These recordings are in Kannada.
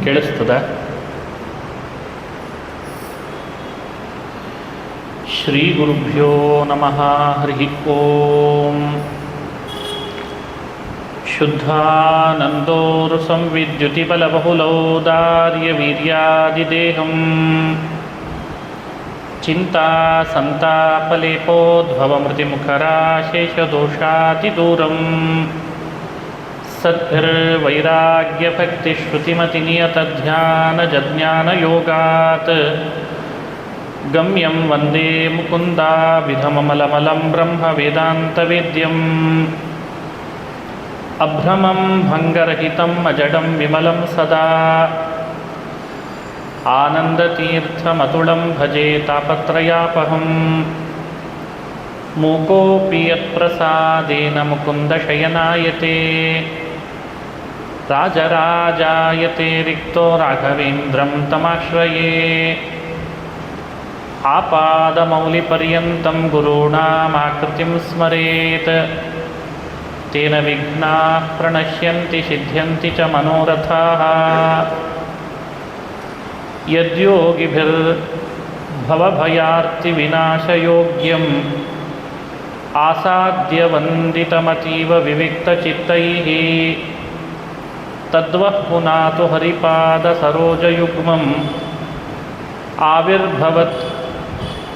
ಕೇಳಿಸ್ತದ? ಶ್ರೀ ಗುರುಭ್ಯೋ ನಮಃ. ಹರಿ ಓಂ. ಶುದ್ಧಾನಂದೋರು ಸಂವಿದ್ಯುತಿಬಲಬಹುಲೌದಾರ್ಯವೀರ್ಯಾದಿದೇಹಂ ಚಿಂತಾ ಸಂತಾಪಲೇಪೋದ್ಭವಮೃತಿಮುಖರಾಶೇಷದೋಷಾತಿದೂರಂ ಸದ್ಭಿರ್ವೈರಾಗ್ಯಭಕ್ತಿಶ್ರುತಿಮತಿನಿಯತಧ್ಯಾನಜಜ್ಞಾನಯೋಗಾತ್ ಗಮ್ಯಂ ವಂದೇ ಮುಕುಂದಾಭಿಧಮಮಲಮಲಂ ಬ್ರಹ್ಮವೇದಾಂತವೇದ್ಯಂ ಅಭ್ರಮಂ ಭಂಗರಹಿತಂ ಅಜಡಂ ವಿಮಲಂ ಸದಾ ಆನಂದತೀರ್ಥಮತುಳಂ ಭಜೆ ತಾಪತ್ರಯಾಪಹಂ ಮೂಕೋಪಿ ಯತ್ಪ್ರಸಾದೇನ ಮುಕುಂದಶಯನಾಯತೆ ರಾಜರಾಜಾಯತೆ ರಿಕ್ತೋ ರಾಘವೇಂದ್ರಂ ತಮಾಶ್ರಯೇ ಆಪಾದಮೌಲಿಪರ್ಯಂತಂ ಗುರುಣಾಮಾಕೃತಿಂ ಸ್ಮರೇತ್ ತೇನ ವಿಘ್ನಾಃ ಪ್ರಣಶ್ಯಂತಿ ಸಿದ್ಧ್ಯಂತಿ ಚ ಮನೋರಥಾಃ ಯದ್ಯೋಗಿಭಿರ್ಭವಭಯಾರ್ತಿವಿನಾಶಯೋಗ್ಯಂ ಆಸಾದ್ಯವಂದಿತಮತೀವ ವಿವಿಕ್ತಚಿತ್ತೈಃ ತದ್ವಃ ಪುನಾತು ಹರಿಪಾದಸರೋಜಯುಗ್ಮಂ ಆವಿರ್ಭವತ್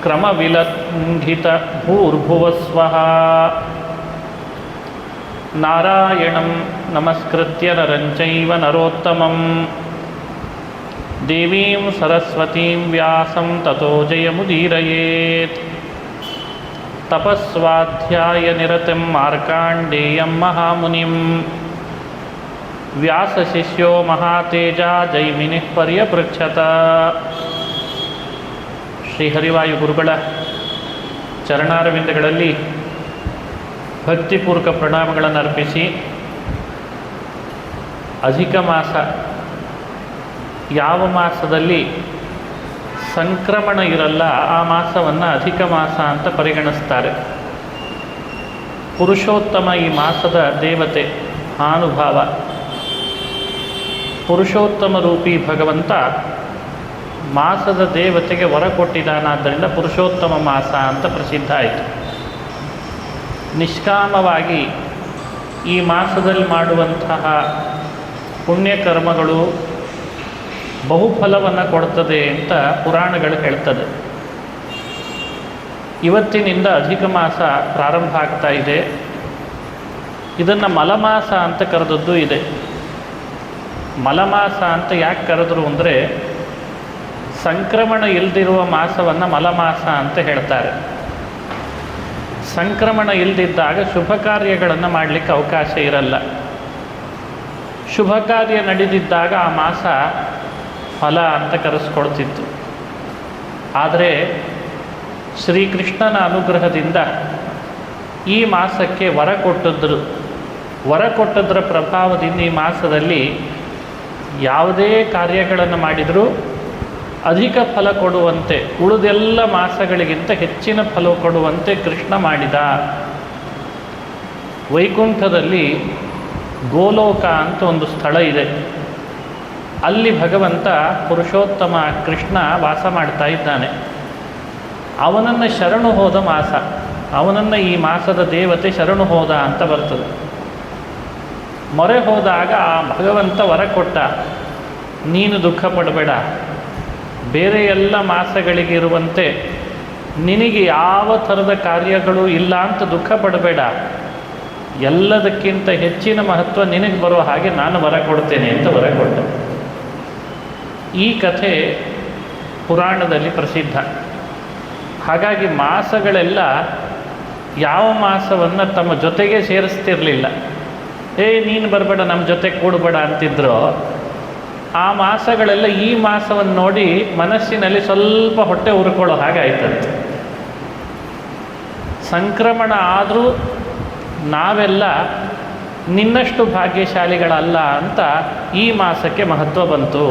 ಕ್ರಮವಿಲಂಘಿತಭೂರ್ಭುವಸ್ವಃ ನಾರಾಯಣಂ ನಮಸ್ಕೃತ್ಯ ನರಂ ಚೈವ ನರೋತ್ತಮಂ ದೇವೀಂ ಸರಸ್ವತೀಂ ವ್ಯಾಸಂ ತತೋ ಜಯಮುದೀರಯೇತ್. ತಪಸ್ವಾಧ್ಯಾಯನಿರತಂ ಮಾರ್ಕಾಂಡೇಯಂ ಮಹಾಮುನಿಂ ವ್ಯಾಸಶಿಷ್ಯೋ ಮಹಾತೇಜ ಜೈಮಿನಿಃ ಪರ್ಯಪೃಚ್ಛತ. ಶ್ರೀಹರಿವಾಯು ಗುರುಗಳ ಚರಣಾರವಿಂದಗಳಲ್ಲಿ ಭಕ್ತಿಪೂರ್ವಕ ಪ್ರಣಾಮಗಳನ್ನು ಅರ್ಪಿಸಿ, ಅಧಿಕ ಮಾಸ, ಯಾವ ಮಾಸದಲ್ಲಿ ಸಂಕ್ರಮಣ ಇರಲ್ಲ ಆ ಮಾಸವನ್ನು ಅಧಿಕ ಮಾಸ ಅಂತ ಪರಿಗಣಿಸ್ತಾರೆ. ಪುರುಷೋತ್ತಮ ಈ ಮಾಸದ ದೇವತೆ, ಮಹಾನುಭಾವ. ಪುರುಷೋತ್ತಮ ರೂಪಿ ಭಗವಂತ ಮಾಸದ ದೇವತೆಗೆ ವರ ಕೊಟ್ಟಿದ್ದಾನಾದ್ದರಿಂದ ಪುರುಷೋತ್ತಮ ಮಾಸ ಅಂತ ಪ್ರಸಿದ್ಧ ಆಯಿತು. ನಿಷ್ಕಾಮವಾಗಿ ಈ ಮಾಸದಲ್ಲಿ ಮಾಡುವಂತಹ ಪುಣ್ಯಕರ್ಮಗಳು ಬಹುಫಲವನ್ನು ಕೊಡ್ತದೆ ಅಂತ ಪುರಾಣಗಳು ಹೇಳ್ತದೆ. ಇವತ್ತಿನಿಂದ ಅಧಿಕ ಮಾಸ ಪ್ರಾರಂಭ ಆಗ್ತಾ ಇದೆ. ಇದನ್ನು ಮಲಮಾಸ ಅಂತ ಕರೆದದ್ದು ಇದೆ. ಮಲಮಾಸ ಅಂತ ಯಾಕೆ ಕರೆದ್ರು ಅಂದರೆ, ಸಂಕ್ರಮಣ ಇಲ್ಲದಿರುವ ಮಾಸವನ್ನು ಮಲಮಾಸ ಅಂತ ಹೇಳ್ತಾರೆ. ಸಂಕ್ರಮಣ ಇಲ್ಲದಿದ್ದಾಗ ಶುಭ ಕಾರ್ಯಗಳನ್ನು ಮಾಡಲಿಕ್ಕೆ ಅವಕಾಶ ಇರಲ್ಲ. ಶುಭ ಕಾರ್ಯ ನಡೆದಿದ್ದಾಗ ಆ ಮಾಸ ಫಲ ಅಂತ ಕರೆಸ್ಕೊಳ್ತಿತ್ತು. ಆದರೆ ಶ್ರೀಕೃಷ್ಣನ ಅನುಗ್ರಹದಿಂದ ಈ ಮಾಸಕ್ಕೆ ವರ ಕೊಟ್ಟಿದ್ದರು. ವರ ಕೊಟ್ಟದ್ರ ಪ್ರಭಾವದಿಂದ ಈ ಮಾಸದಲ್ಲಿ ಯಾವುದೇ ಕಾರ್ಯಗಳನ್ನು ಮಾಡಿದರೂ ಅಧಿಕ ಫಲ ಕೊಡುವಂತೆ, ಉಳಿದೆಲ್ಲ ಮಾಸಗಳಿಗಿಂತ ಹೆಚ್ಚಿನ ಫಲ ಕೊಡುವಂತೆ ಕೃಷ್ಣ ಮಾಡಿದ. ವೈಕುಂಠದಲ್ಲಿ ಗೋಲೋಕ ಅಂತ ಒಂದು ಸ್ಥಳ ಇದೆ. ಅಲ್ಲಿ ಭಗವಂತ ಪುರುಷೋತ್ತಮ ಕೃಷ್ಣ ವಾಸ ಮಾಡ್ತಾ ಇದ್ದಾನೆ. ಅವನನ್ನು ಶರಣು ಹೋದ ಮಾಸ, ಅವನನ್ನು ಈ ಮಾಸದ ದೇವತೆ ಶರಣು ಹೋದ ಅಂತ ಬರ್ತದೆ. ಮೊರೆ ಹೋದಾಗ ಆ ಭಗವಂತ ವರ ಕೊಟ್ಟ, ನೀನು ದುಃಖ ಪಡಬೇಡ, ಬೇರೆ ಎಲ್ಲ ಮಾಸಗಳಿಗೆ ಇರುವಂತೆ ನಿನಗೆ ಯಾವ ಥರದ ಕಾರ್ಯಗಳು ಇಲ್ಲ ಅಂತ ದುಃಖ ಪಡಬೇಡ, ಎಲ್ಲದಕ್ಕಿಂತ ಹೆಚ್ಚಿನ ಮಹತ್ವ ನಿನಗೆ ಬರೋ ಹಾಗೆ ನಾನು ವರ ಕೊಡ್ತೇನೆ ಅಂತ ವರ ಕೊಟ್ಟ. ಈ ಕಥೆ ಪುರಾಣದಲ್ಲಿ ಪ್ರಸಿದ್ಧ. ಹಾಗಾಗಿ ಮಾಸಗಳೆಲ್ಲ ಯಾವ ಮಾಸವನ್ನು ತಮ್ಮ ಜೊತೆಗೆ ಸೇರಿಸ್ತಿರಲಿಲ್ಲ. ನೀನು ಬರಬೇಡ, ನಮ್ಮ ಜೊತೆ ಕೂಡಬೇಡ ಅಂತಿದ್ರು. ಆ ಮಾಸಗಳೆಲ್ಲ ಈ ಮಾಸವನ್ನು ನೋಡಿ ಮನಸ್ಸಿನಲ್ಲಿ ಸ್ವಲ್ಪ ಹೊಟ್ಟೆ ಉರ್ಕೊಳ್ಳೋ ಹಾಗೆ ಆಯ್ತಂತೆ. ಸಂಕ್ರಮಣ ಆದರೂ ನಾವೆಲ್ಲ ನಿನ್ನಷ್ಟು ಭಾಗ್ಯಶಾಲಿಗಳಲ್ಲ ಅಂತ ಈ ಮಾಸಕ್ಕೆ ಮಹತ್ವ ಬಂತು.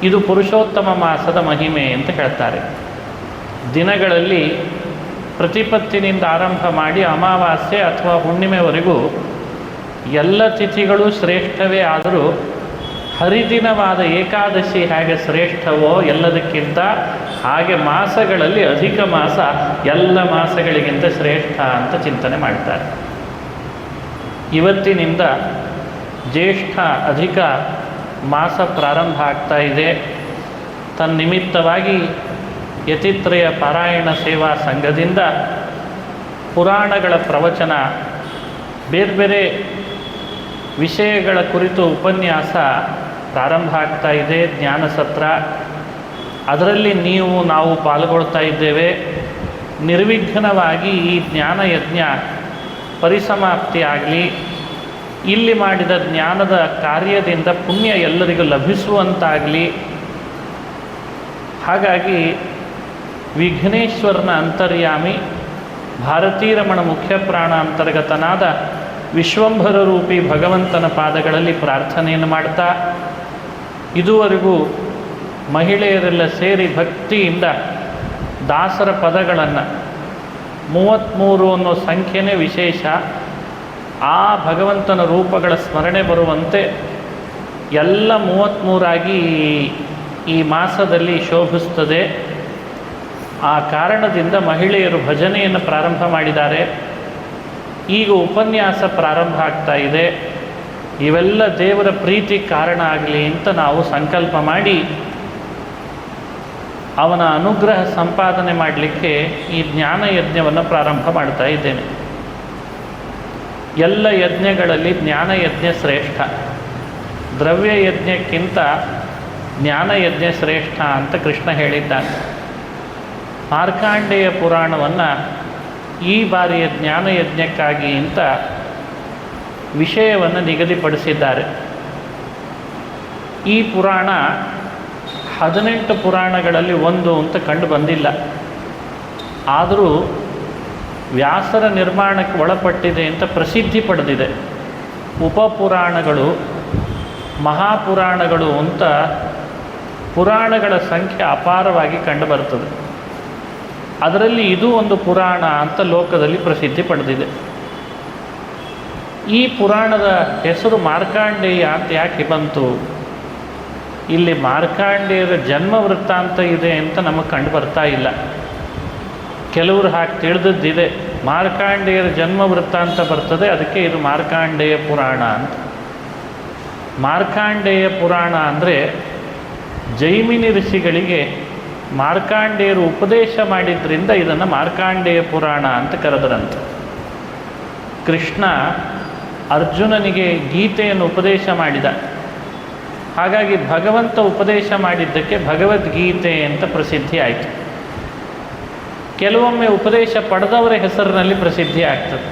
ಇದು ಪುರುಷೋತ್ತಮ ಮಾಸದ ಮಹಿಮೆ ಅಂತ ಹೇಳ್ತಾರೆ. ದಿನಗಳಲ್ಲಿ ಪ್ರತಿಪತ್ತಿನಿಂದ ಆರಂಭ ಮಾಡಿ ಅಮಾವಾಸ್ಯೆ ಅಥವಾ ಹುಣ್ಣಿಮೆವರೆಗೂ ಎಲ್ಲ ತಿಥಿಗಳು ಶ್ರೇಷ್ಠವೇ ಆದರೂ ಹರಿದಿನವಾದ ಏಕಾದಶಿ ಹೇಗೆ ಶ್ರೇಷ್ಠವೋ ಎಲ್ಲದಕ್ಕಿಂತ, ಹಾಗೆ ಮಾಸಗಳಲ್ಲಿ ಅಧಿಕ ಮಾಸ ಎಲ್ಲ ಮಾಸಗಳಿಗಿಂತ ಶ್ರೇಷ್ಠ ಅಂತ ಚಿಂತನೆ ಮಾಡ್ತಾರೆ. ಇವತ್ತಿನಿಂದ ಜ್ಯೇಷ್ಠ ಅಧಿಕ ಮಾಸ ಪ್ರಾರಂಭ ಆಗ್ತಾ ಇದೆ. ತನ್ನಿಮಿತ್ತವಾಗಿ ಯತಿತ್ರಯ ಪಾರಾಯಣ ಸೇವಾ ಸಂಘದಿಂದ ಪುರಾಣಗಳ ಪ್ರವಚನ, ಬೇರೆ ಬೇರೆ ವಿಷಯಗಳ ಕುರಿತು ಉಪನ್ಯಾಸ ಪ್ರಾರಂಭ ಆಗ್ತಾ ಇದೆ. ಜ್ಞಾನ ಸತ್ರ, ಅದರಲ್ಲಿ ನಾವು ಪಾಲ್ಗೊಳ್ತಾ ಇದ್ದೇವೆ. ನಿರ್ವಿಘ್ನವಾಗಿ ಈ ಜ್ಞಾನ ಯಜ್ಞ ಪರಿಸಮಾಪ್ತಿ ಆಗಲಿ, ಇಲ್ಲಿ ಮಾಡಿದ ಜ್ಞಾನದ ಕಾರ್ಯದಿಂದ ಪುಣ್ಯ ಎಲ್ಲರಿಗೂ ಲಭಿಸುವಂತಾಗಲಿ. ಹಾಗಾಗಿ ವಿಘ್ನೇಶ್ವರನ ಅಂತರ್ಯಾಮಿ ಭಾರತೀರಮಣ ಮುಖ್ಯ ಪ್ರಾಣ ಅಂತರ್ಗತನಾದ ವಿಶ್ವಂಭರ ರೂಪಿ ಭಗವಂತನ ಪಾದಗಳಲ್ಲಿ ಪ್ರಾರ್ಥನೆಯನ್ನು ಮಾಡ್ತಾ, ಇದುವರೆಗೂ ಮಹಿಳೆಯರೆಲ್ಲ ಸೇರಿ ಭಕ್ತಿಯಿಂದ ದಾಸರ ಪದಗಳನ್ನು 33 ಅನ್ನೋ ಸಂಖ್ಯೆನೇ ವಿಶೇಷ. ಆ ಭಗವಂತನ ರೂಪಗಳ ಸ್ಮರಣೆ ಬರುವಂತೆ ಎಲ್ಲ 33 ಈ ಮಾಸದಲ್ಲಿ ಶೋಭಿಸ್ತದೆ. ಆ ಕಾರಣದಿಂದ ಮಹಿಳೆಯರು ಭಜನೆಯನ್ನು ಪ್ರಾರಂಭ ಮಾಡಿದ್ದಾರೆ. ಈಗ ಉಪನ್ಯಾಸ ಪ್ರಾರಂಭ ಆಗ್ತಾ ಇದೆ. ಇವೆಲ್ಲ ದೇವರ ಪ್ರೀತಿ ಕಾರಣ ಆಗಲಿ ಅಂತ ನಾವು ಸಂಕಲ್ಪ ಮಾಡಿ ಅವನ ಅನುಗ್ರಹ ಸಂಪಾದನೆ ಮಾಡಲಿಕ್ಕೆ ಈ ಜ್ಞಾನ ಯಜ್ಞವನ್ನು ಪ್ರಾರಂಭ ಮಾಡ್ತಾ ಇದ್ದೇನೆ. ಎಲ್ಲ ಯಜ್ಞಗಳಲ್ಲಿ ಜ್ಞಾನ ಯಜ್ಞ ಶ್ರೇಷ್ಠ. ದ್ರವ್ಯ ಯಜ್ಞಕ್ಕಿಂತ ಜ್ಞಾನ ಯಜ್ಞ ಶ್ರೇಷ್ಠ ಅಂತ ಕೃಷ್ಣ ಹೇಳಿದ್ದಾನೆ. ಮಾರ್ಕಾಂಡೇಯ ಪುರಾಣವನ್ನು ಈ ಬಾರಿಯ ಜ್ಞಾನ ಯಜ್ಞಕ್ಕಾಗಿ ಅಂತ ವಿಷಯವನ್ನು ನಿಗದಿಪಡಿಸಿದ್ದಾರೆ. ಈ ಪುರಾಣ 18 ಪುರಾಣಗಳಲ್ಲಿ ಒಂದು ಅಂತ ಕಂಡು ಬಂದಿಲ್ಲ. ಆದರೂ ವ್ಯಾಸರ ನಿರ್ಮಾಣಕ್ಕೆ ಒಳಪಟ್ಟಿದೆ ಅಂತ ಪ್ರಸಿದ್ಧಿ ಪಡೆದಿದೆ. ಉಪಪುರಾಣಗಳು, ಮಹಾಪುರಾಣಗಳು ಅಂತ ಪುರಾಣಗಳ ಸಂಖ್ಯೆ ಅಪಾರವಾಗಿ ಕಂಡುಬರ್ತದೆ. ಅದರಲ್ಲಿ ಇದು ಒಂದು ಪುರಾಣ ಅಂತ ಲೋಕದಲ್ಲಿ ಪ್ರಸಿದ್ಧಿ ಪಡೆದಿದೆ. ಈ ಪುರಾಣದ ಹೆಸರು ಮಾರ್ಕಾಂಡೇಯ ಅಂತ ಯಾಕೆ ಬಂತು? ಇಲ್ಲಿ ಮಾರ್ಕಾಂಡೇಯರ ಜನ್ಮ ವೃತ್ತಾಂತ ಇದೆ ಅಂತ ನಮಗೆ ಕಂಡು ಬರ್ತಾ ಇಲ್ಲ. ಕೆಲವರು ಹಾಗೆ ತಿಳಿದದ್ದಿದೆ, ಮಾರ್ಕಾಂಡೇಯರ ಜನ್ಮ ವೃತ್ತಾಂತ ಬರ್ತದೆ, ಅದಕ್ಕೆ ಇದು ಮಾರ್ಕಾಂಡೇಯ ಪುರಾಣ ಅಂತ. ಮಾರ್ಕಾಂಡೇಯ ಪುರಾಣ ಅಂದರೆ ಜೈಮಿನಿ ಋಷಿಗಳಿಗೆ ಮಾರ್ಕಾಂಡೇಯರು ಉಪದೇಶ ಮಾಡಿದ್ರಿಂದ ಇದನ್ನು ಮಾರ್ಕಾಂಡೇಯ ಪುರಾಣ ಅಂತ ಕರೆದರಂತೆ. ಕೃಷ್ಣ ಅರ್ಜುನನಿಗೆ ಗೀತೆಯನ್ನು ಉಪದೇಶ ಮಾಡಿದ. ಹಾಗಾಗಿ ಭಗವಂತ ಉಪದೇಶ ಮಾಡಿದ್ದಕ್ಕೆ ಭಗವದ್ಗೀತೆ ಅಂತ ಪ್ರಸಿದ್ಧಿ ಆಯಿತು. ಕೆಲವೊಮ್ಮೆ ಉಪದೇಶ ಪಡೆದವರ ಹೆಸರಿನಲ್ಲಿ ಪ್ರಸಿದ್ಧಿ ಆಗ್ತದೆ.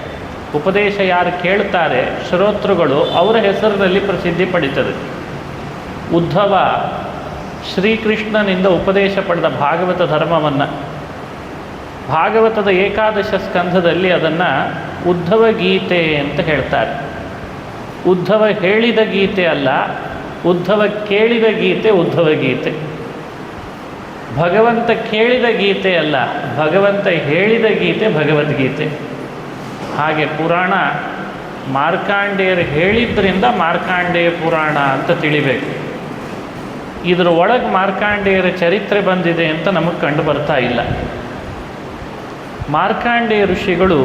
ಉಪದೇಶ ಯಾರು ಕೇಳ್ತಾರೆ ಶ್ರೋತೃಗಳು, ಅವರ ಹೆಸರಿನಲ್ಲಿ ಪ್ರಸಿದ್ಧಿ ಪಡೀತದೆ. ಉದ್ಧವ ಶ್ರೀಕೃಷ್ಣನಿಂದ ಉಪದೇಶ ಪಡೆದ ಭಾಗವತ ಧರ್ಮವನ್ನು, ಭಾಗವತದ ಏಕಾದಶ ಸ್ಕಂಧದಲ್ಲಿ ಅದನ್ನು ಉದ್ಧವ ಗೀತೆ ಅಂತ ಹೇಳ್ತಾರೆ. ಉದ್ಧವ ಹೇಳಿದ ಗೀತೆ ಅಲ್ಲ, ಉದ್ಧವ ಕೇಳಿದ ಗೀತೆ ಉದ್ಧವ ಗೀತೆ. ಭಗವಂತ ಕೇಳಿದ ಗೀತೆ ಅಲ್ಲ, ಭಗವಂತ ಹೇಳಿದ ಗೀತೆ ಭಗವದ್ಗೀತೆ. ಹಾಗೆ ಪುರಾಣ ಮಾರ್ಕಾಂಡೇಯರು ಹೇಳಿದ್ರಿಂದ ಮಾರ್ಕಾಂಡೇಯ ಪುರಾಣ ಅಂತ ತಿಳಿಬೇಕು. ಇದರ ಒಳಗೆ ಮಾರ್ಕಾಂಡೇಯರ ಚರಿತ್ರೆ ಬಂದಿದೆ ಅಂತ ನಮಗೆ ಕಂಡು ಬರ್ತಾ ಇಲ್ಲ. ಮಾರ್ಕಾಂಡೇಯ ಋಷಿಗಳು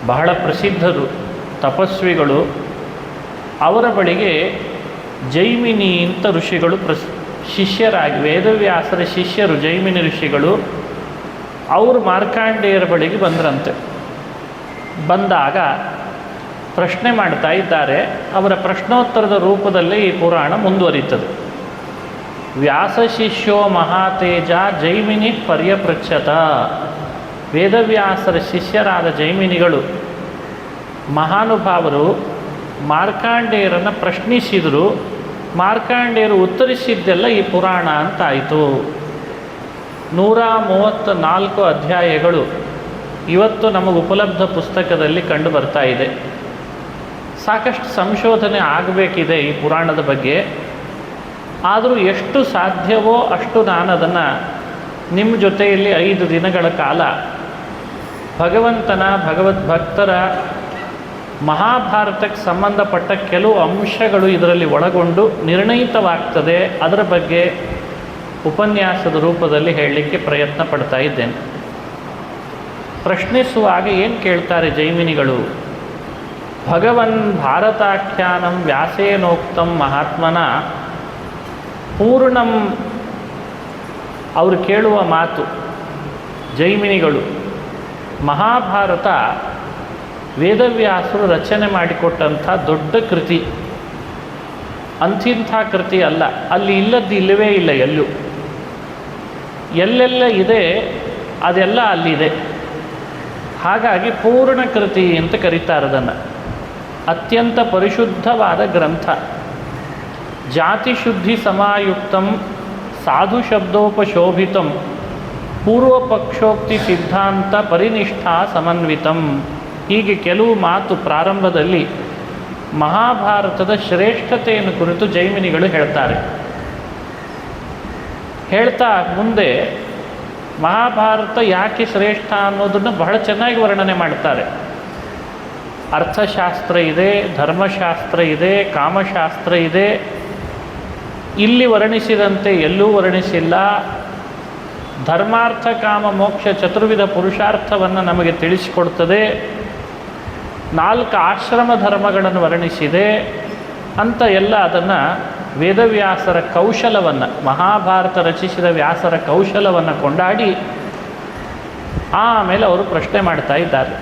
ಬಹಳ ಪ್ರಸಿದ್ಧರು, ತಪಸ್ವಿಗಳು. ಅವರ ಬಳಿಗೆ ಜೈಮಿನಿ ಅಂತ ಋಷಿಗಳು ಶಿಷ್ಯರಾಗಿ, ವೇದವ್ಯಾಸರ ಶಿಷ್ಯರು ಜೈಮಿನಿ ಋಷಿಗಳು. ಅವರು ಮಾರ್ಕಾಂಡೇಯರ ಬಳಿಗೆ ಬಂದರಂತೆ. ಬಂದಾಗ ಪ್ರಶ್ನೆ ಮಾಡ್ತಾ ಇದ್ದಾರೆ. ಅವರ ಪ್ರಶ್ನೋತ್ತರದ ರೂಪದಲ್ಲೇ ಈ ಪುರಾಣ ಮುಂದುವರಿತದೆ. ವ್ಯಾಸ ಶಿಷ್ಯೋ ಮಹಾತೇಜ ಜೈಮಿನಿ ಪರ್ಯಪೃಚ್ಛತ. ವೇದವ್ಯಾಸರ ಶಿಷ್ಯರಾದ ಜೈಮಿನಿಗಳು ಮಹಾನುಭಾವರು ಮಾರ್ಕಾಂಡೇಯರನ್ನು ಪ್ರಶ್ನಿಸಿದರು. ಮಾರ್ಕಾಂಡೇಯರು ಉತ್ತರಿಸಿದ್ದೆಲ್ಲ ಈ ಪುರಾಣ ಅಂತಾಯಿತು. 134 ಅಧ್ಯಾಯಗಳು ಇವತ್ತು ನಮಗೆ ಉಪಲಬ್ಧ ಪುಸ್ತಕದಲ್ಲಿ ಕಂಡು ಬರ್ತಾ ಇದೆ. ಸಾಕಷ್ಟು ಸಂಶೋಧನೆ ಆಗಬೇಕಿದೆ ಈ ಪುರಾಣದ ಬಗ್ಗೆ. ಆದರೂ ಎಷ್ಟು ಸಾಧ್ಯವೋ ಅಷ್ಟು ನಾನು ಅದನ್ನು ನಿಮ್ಮ ಜೊತೆಯಲ್ಲಿ 5 ದಿನಗಳ ಕಾಲ ಭಗವಂತನ ಭಗವದ್ಭಕ್ತರ ಮಹಾಭಾರತಕ್ಕೆ ಸಂಬಂಧಪಟ್ಟ ಕೆಲವು ಅಂಶಗಳು ಇದರಲ್ಲಿ ಒಳಗೊಂಡು ನಿರ್ಣಯಿತವಾಗ್ತದೆ. ಅದರ ಬಗ್ಗೆ ಉಪನ್ಯಾಸದ ರೂಪದಲ್ಲಿ ಹೇಳಲಿಕ್ಕೆ ಪ್ರಯತ್ನ ಪಡ್ತಾ ಇದ್ದೇನೆ. ಪ್ರಶ್ನಿಸುವಾಗ ಏನು ಕೇಳ್ತಾರೆ ಜೈಮಿನಿಗಳು? ಭಗವನ್ ಭಾರತಾಖ್ಯಾನಂ ವ್ಯಾಸೇನೋಕ್ತಂ ಮಹಾತ್ಮನ ಪೂರ್ಣಂ. ಅವರು ಕೇಳುವ ಮಾತು ಜೈಮಿನಿಗಳು, ಮಹಾಭಾರತ ವೇದವ್ಯಾಸರು ರಚನೆ ಮಾಡಿಕೊಟ್ಟಂಥ ದೊಡ್ಡ ಕೃತಿ, ಅಂಥಿಂಥ ಕೃತಿ ಅಲ್ಲ. ಅಲ್ಲಿ ಇಲ್ಲದ್ದು ಇಲ್ಲವೇ ಇಲ್ಲ. ಎಲ್ಲೆಲ್ಲ ಇದೆ ಅದೆಲ್ಲ ಅಲ್ಲಿದೆ. ಹಾಗಾಗಿ ಪೂರ್ಣ ಕೃತಿ ಅಂತ ಕರೀತಾರೆ ಅದನ್ನು. ಅತ್ಯಂತ ಪರಿಶುದ್ಧವಾದ ಗ್ರಂಥ. ಜಾತಿಶುದ್ಧಿ ಸಮಾಯುಕ್ತಂ ಸಾಧು ಶಬ್ದೋಪಶೋಭಿತಂ ಪೂರ್ವಪಕ್ಷೋಕ್ತಿ ಸಿದ್ಧಾಂತ ಪರಿನಿಷ್ಠಾ ಸಮನ್ವಿತಂ. ಹೀಗೆ ಕೆಲವು ಮಾತು ಪ್ರಾರಂಭದಲ್ಲಿ ಮಹಾಭಾರತದ ಶ್ರೇಷ್ಠತೆಯನ್ನು ಕುರಿತು ಜೈಮಿನಿಗಳು ಹೇಳ್ತಾರೆ. ಹೇಳ್ತಾ ಮುಂದೆ ಮಹಾಭಾರತ ಯಾಕೆ ಶ್ರೇಷ್ಠ ಅನ್ನೋದನ್ನು ಬಹಳ ಚೆನ್ನಾಗಿ ವರ್ಣನೆ ಮಾಡ್ತಾರೆ. ಅರ್ಥಶಾಸ್ತ್ರ ಇದೆ, ಧರ್ಮಶಾಸ್ತ್ರ ಇದೆ, ಕಾಮಶಾಸ್ತ್ರ ಇದೆ. ಇಲ್ಲಿ ವರ್ಣಿಸಿದಂತೆ ಎಲ್ಲೂ ವರ್ಣಿಸಿಲ್ಲ. ಧರ್ಮಾರ್ಥ ಕಾಮ ಮೋಕ್ಷ ಚತುರ್ವಿಧ ಪುರುಷಾರ್ಥವನ್ನು ನಮಗೆ ತಿಳಿಸಿಕೊಡ್ತದೆ. 4 ಆಶ್ರಮ ಧರ್ಮಗಳನ್ನು ವರ್ಣಿಸಿದೆ ಅಂತ ಎಲ್ಲ ಅದನ್ನು ವೇದವ್ಯಾಸರ ಕೌಶಲವನ್ನು, ಮಹಾಭಾರತ ರಚಿಸಿದ ವ್ಯಾಸರ ಕೌಶಲವನ್ನು ಕೊಂಡಾಡಿ ಆಮೇಲೆ ಅವರು ಪ್ರಶ್ನೆ ಮಾಡ್ತಾ ಇದ್ದಾರೆ.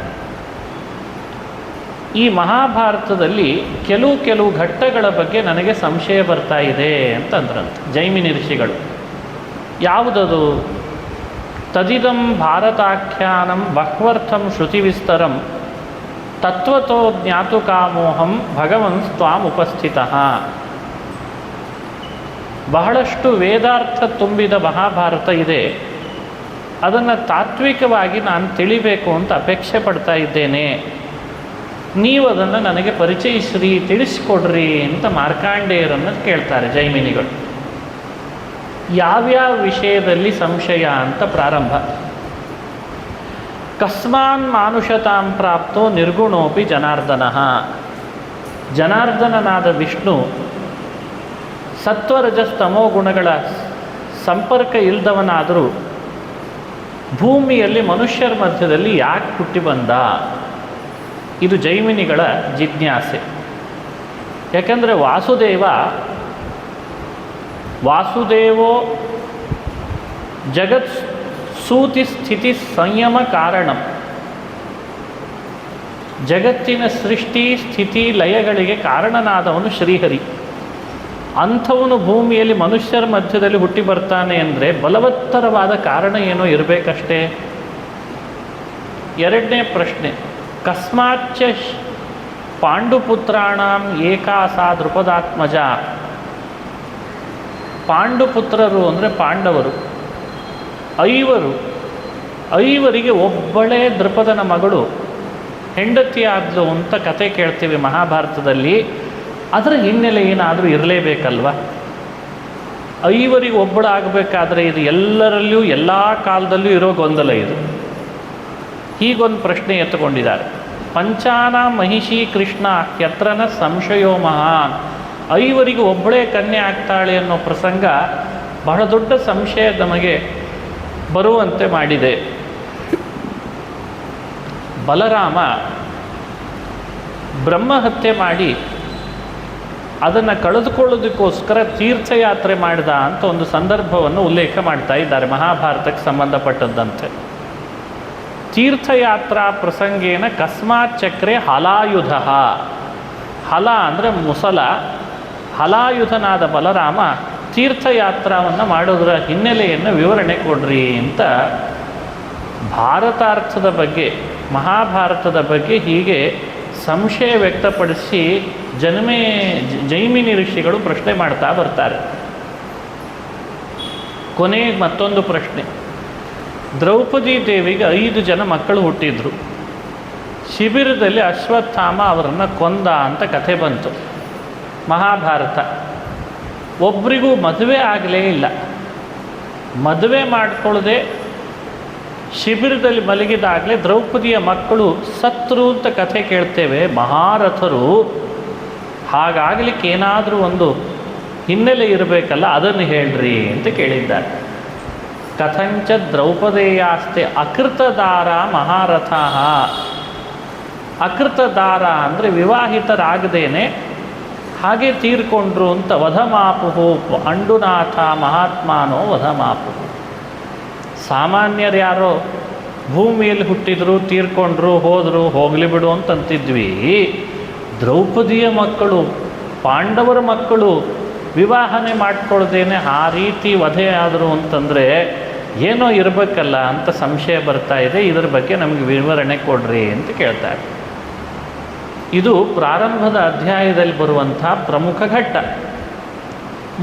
ಈ ಮಹಾಭಾರತದಲ್ಲಿ ಕೆಲವು ಘಟ್ಟಗಳ ಬಗ್ಗೆ ನನಗೆ ಸಂಶಯ ಬರ್ತಾ ಇದೆ ಅಂತಂದ್ರಂತೆ ಜೈಮಿನಿ ಋಷಿಗಳು. ಯಾವುದದು? ತದಿದಂ ಭಾರತಾಖ್ಯಾನಂ ಬಹ್ವರ್ಥಂ ಶ್ರುತಿವಿಸ್ತರಂ ತತ್ವತೋ ಜ್ಞಾತು ಕಾಮೋಹಂ ಭಗವನ್ ಸ್ವಾಂ ಉಪಸ್ಥಿತಃ. ಬಹಳಷ್ಟು ವೇದಾರ್ಥ ತುಂಬಿದ ಮಹಾಭಾರತ ಇದೆ. ಅದನ್ನು ತಾತ್ವಿಕವಾಗಿ ನಾನು ತಿಳಿಬೇಕು ಅಂತ ಅಪೇಕ್ಷೆ ಪಡ್ತಾ ಇದ್ದೇನೆ. ನೀವು ಅದನ್ನು ನನಗೆ ಪರಿಚಯಿಸ್ರಿ, ತಿಳಿಸಿಕೊಡ್ರಿ ಅಂತ ಮಾರ್ಕಾಂಡೇಯರನ್ನು ಕೇಳ್ತಾರೆ ಜೈಮಿನಿಗಳು. ಯಾವ್ಯಾವ ವಿಷಯದಲ್ಲಿ ಸಂಶಯ ಅಂತ ಪ್ರಾರಂಭ. ಕಸ್ಮಾನ್ ಮಾನುಷತಾಂ ಪ್ರಾಪ್ತೋ ನಿರ್ಗುಣೋಪಿ ಜನಾರ್ದನಃ. ಜನಾರ್ದನನಾದ ವಿಷ್ಣು ಸತ್ವರಜಸ್ತಮೋ ಗುಣಗಳ ಸಂಪರ್ಕ ಇಲ್ಲದವನಾದರೂ ಭೂಮಿಯಲ್ಲಿ ಮನುಷ್ಯರ ಮಧ್ಯದಲ್ಲಿ ಯಾಕೆ ಹುಟ್ಟಿ ಬಂದ? ಇದು ಜೈಮಿನಿಗಳ ಜಿಜ್ಞಾಸೆ. ಯಾಕೆಂದರೆ ವಾಸುದೇವೋ ಜಗತ್ ಸೂತಿ ಸ್ಥಿತಿ ಸಂಯಮ ಕಾರಣಂ. ಜಗತ್ತಿನ ಸೃಷ್ಟಿ ಸ್ಥಿತಿ ಲಯಗಳಿಗೆ ಕಾರಣನಾದವನು ಶ್ರೀಹರಿ. ಅಂಥವನು ಭೂಮಿಯಲ್ಲಿ ಮನುಷ್ಯರ ಮಧ್ಯದಲ್ಲಿ ಹುಟ್ಟಿ ಬರ್ತಾನೆ ಅಂದರೆ ಬಲವತ್ತರವಾದ ಕಾರಣ ಏನೋ ಇರಬೇಕಷ್ಟೇ. ಎರಡನೇ ಪ್ರಶ್ನೆ, ಕಸ್ಮಾಚ್ಚ ಪಾಂಡುಪುತ್ರಾಣಂ ಏಕಾಸಾ ದೃಪದಾತ್ಮಜ. ಪಾಂಡುಪುತ್ರರು ಅಂದರೆ ಪಾಂಡವರು ಐವರಿಗೆ ಒಬ್ಬಳೇ ದೃಪದನ ಮಗಳು ಹೆಂಡತಿ ಆದ್ಲು ಅಂತ ಕತೆ ಕೇಳ್ತೀವಿ ಮಹಾಭಾರತದಲ್ಲಿ. ಅದರ ಹಿನ್ನೆಲೆ ಏನಾದರೂ ಇರಲೇಬೇಕಲ್ವ? ಐವರಿಗೆ ಒಬ್ಬಳಾಗಬೇಕಾದ್ರೆ ಇದು ಎಲ್ಲರಲ್ಲಿಯೂ ಎಲ್ಲ ಕಾಲದಲ್ಲೂ ಇರೋ ಗೊಂದಲ ಇದು. ಹೀಗೊಂದು ಪ್ರಶ್ನೆ ಎತ್ತುಕೊಂಡಿದ್ದಾರೆ. ಪಂಚಾನ ಮಹಿಷಿ ಕೃಷ್ಣ ಯತ್ರನ ಸಂಶಯೋ ಮಹಾನ್. ಐವರಿಗೆ ಒಬ್ಬಳೇ ಕನ್ಯೆ ಆಗ್ತಾಳೆ ಅನ್ನೋ ಪ್ರಸಂಗ ಬಹಳ ದೊಡ್ಡ ಸಂಶಯ ನಮಗೆ ಬರುವಂತೆ ಮಾಡಿದೆ. ಬಲರಾಮ ಬ್ರಹ್ಮಹತ್ಯೆ ಮಾಡಿ ಅದನ್ನು ಕಳೆದುಕೊಳ್ಳೋದಕ್ಕೋಸ್ಕರ ತೀರ್ಥಯಾತ್ರೆ ಮಾಡಿದ ಅಂತ ಒಂದು ಸಂದರ್ಭವನ್ನು ಉಲ್ಲೇಖ ಮಾಡ್ತಾ ಇದ್ದಾರೆ ಮಹಾಭಾರತಕ್ಕೆ ಸಂಬಂಧಪಟ್ಟದ್ದಂತೆ. ತೀರ್ಥಯಾತ್ರಾ ಪ್ರಸಂಗೇನ ಕಸ್ಮಾತ್ ಚಕ್ರೆ ಹಲಾಯುಧ. ಹಲ ಅಂದರೆ ಮುಸಲ. ಹಲಾಯುಧನಾದ ಬಲರಾಮ ತೀರ್ಥಯಾತ್ರಾವನ್ನು ಮಾಡೋದರ ಹಿನ್ನೆಲೆಯನ್ನು ವಿವರಣೆ ಕೊಡ್ರಿ ಅಂತ ಭಾರತಾರ್ಥದ ಬಗ್ಗೆ, ಮಹಾಭಾರತದ ಬಗ್ಗೆ ಹೀಗೆ ಸಂಶಯ ವ್ಯಕ್ತಪಡಿಸಿ ಜೈಮಿನಿ ಋಷಿಗಳು ಪ್ರಶ್ನೆ ಮಾಡ್ತಾ ಬರ್ತಾರೆ. ಕೊನೆಗೆ ಮತ್ತೊಂದು ಪ್ರಶ್ನೆ. ದ್ರೌಪದಿ ದೇವಿಗೆ 5 ಜನ ಮಕ್ಕಳು ಹುಟ್ಟಿದ್ರು. ಶಿಬಿರದಲ್ಲಿ ಅಶ್ವತ್ಥಾಮ ಅವರನ್ನು ಕೊಂದ ಅಂತ ಕಥೆ ಬಂತು. ಮಹಾಭಾರತ. ಒಬ್ಬರಿಗೂ ಮದುವೆ ಆಗಲೇ ಇಲ್ಲ. ಮದುವೆ ಮಾಡಿಕೊಳ್ಳದೆ ಶಿಬಿರದಲ್ಲಿ ಮಲಗಿದಾಗಲೇ ದ್ರೌಪದಿಯ ಮಕ್ಕಳು ಸತ್ರು ಅಂತ ಕಥೆ ಕೇಳ್ತೇವೆ, ಮಹಾರಥರು. ಹಾಗಾಗಲಿಕ್ಕೆ ಏನಾದರೂ ಒಂದು ಹಿನ್ನೆಲೆ ಇರಬೇಕಲ್ಲ, ಅದನ್ನು ಹೇಳ್ರಿ ಅಂತ ಕೇಳಿದ್ದಾರೆ. ಕಥಂಚ ದ್ರೌಪದೇಯಾಸ್ತೆ ಅಕೃತದಾರ ಮಹಾರಥ. ಅಕೃತದಾರ ಅಂದರೆ ವಿವಾಹಿತರಾಗದೇನೆ ಹಾಗೆ ತೀರ್ಕೊಂಡ್ರು ಅಂತ. ವಧಮಾಪುಹು ಅಂಡುನಾಥ ಮಹಾತ್ಮಾನೋ ವಧಮಾಪುಹು. ಸಾಮಾನ್ಯರು ಯಾರೋ ಭೂಮಿಯಲ್ಲಿ ಹುಟ್ಟಿದ್ರು, ತೀರ್ಕೊಂಡ್ರು, ಹೋದರು, ಹೋಗಲಿ ಬಿಡು ಅಂತಂತಿದ್ವಿ. ದ್ರೌಪದಿಯ ಮಕ್ಕಳು, ಪಾಂಡವರ ಮಕ್ಕಳು ವಿವಾಹನೆ ಮಾಡ್ಕೊಳ್ದೇನೆ ಆ ರೀತಿ ವಧೆ ಆದರು ಅಂತಂದರೆ ಏನೋ ಇರಬೇಕಲ್ಲ ಅಂತ ಸಂಶಯ ಬರ್ತಾ ಇದೆ. ಇದರ ಬಗ್ಗೆ ನಮಗೆ ವಿವರಣೆ ಕೊಡ್ರಿ ಅಂತ ಕೇಳ್ತಾರೆ. ಇದು ಪ್ರಾರಂಭದ ಅಧ್ಯಾಯದಲ್ಲಿ ಬರುವಂಥ ಪ್ರಮುಖ ಘಟ್ಟ.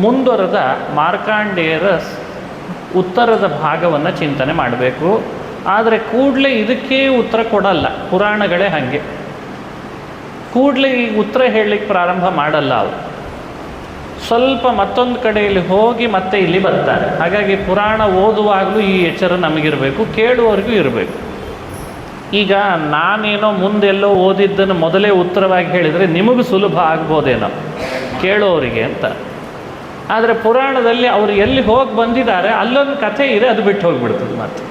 ಮುಂದುವರೆದ ಮಾರ್ಕಾಂಡೇಯರ ಉತ್ತರದ ಭಾಗವನ್ನು ಚಿಂತನೆ ಮಾಡಬೇಕು. ಆದರೆ ಕೂಡಲೇ ಇದಕ್ಕೆ ಉತ್ತರ ಕೊಡಲ್ಲ, ಪುರಾಣಗಳೇ ಹಾಗೆ. ಕೂಡಲೇ ಈ ಉತ್ತರ ಹೇಳಲಿಕ್ಕೆ ಪ್ರಾರಂಭ ಮಾಡಲ್ಲ ಅವರು. ಸ್ವಲ್ಪ ಮತ್ತೊಂದು ಕಡೆಯಲ್ಲಿ ಹೋಗಿ ಮತ್ತೆ ಇಲ್ಲಿ ಬರ್ತಾರೆ. ಹಾಗಾಗಿ ಪುರಾಣ ಓದುವಾಗಲೂ ಈ ಎಚ್ಚರ ನಮಗಿರಬೇಕು, ಕೇಳುವವರಿಗೂ ಇರಬೇಕು. ಈಗ ನಾನೇನೋ ಮುಂದೆಲ್ಲೋ ಓದಿದ್ದನ್ನು ಮೊದಲೇ ಉತ್ತರವಾಗಿ ಹೇಳಿದರೆ ನಿಮಗೂ ಸುಲಭ ಆಗ್ಬೋದೇನೋ ಕೇಳೋರಿಗೆ ಅಂತ. ಆದರೆ ಪುರಾಣದಲ್ಲಿ ಅವರು ಎಲ್ಲಿ ಹೋಗಿ ಬಂದಿದ್ದಾರೆ ಅಲ್ಲೊಂದು ಕಥೆ ಇದೆ, ಅದು ಬಿಟ್ಟು ಹೋಗಿಬಿಡ್ತದೆ. ಮತ್ತೆ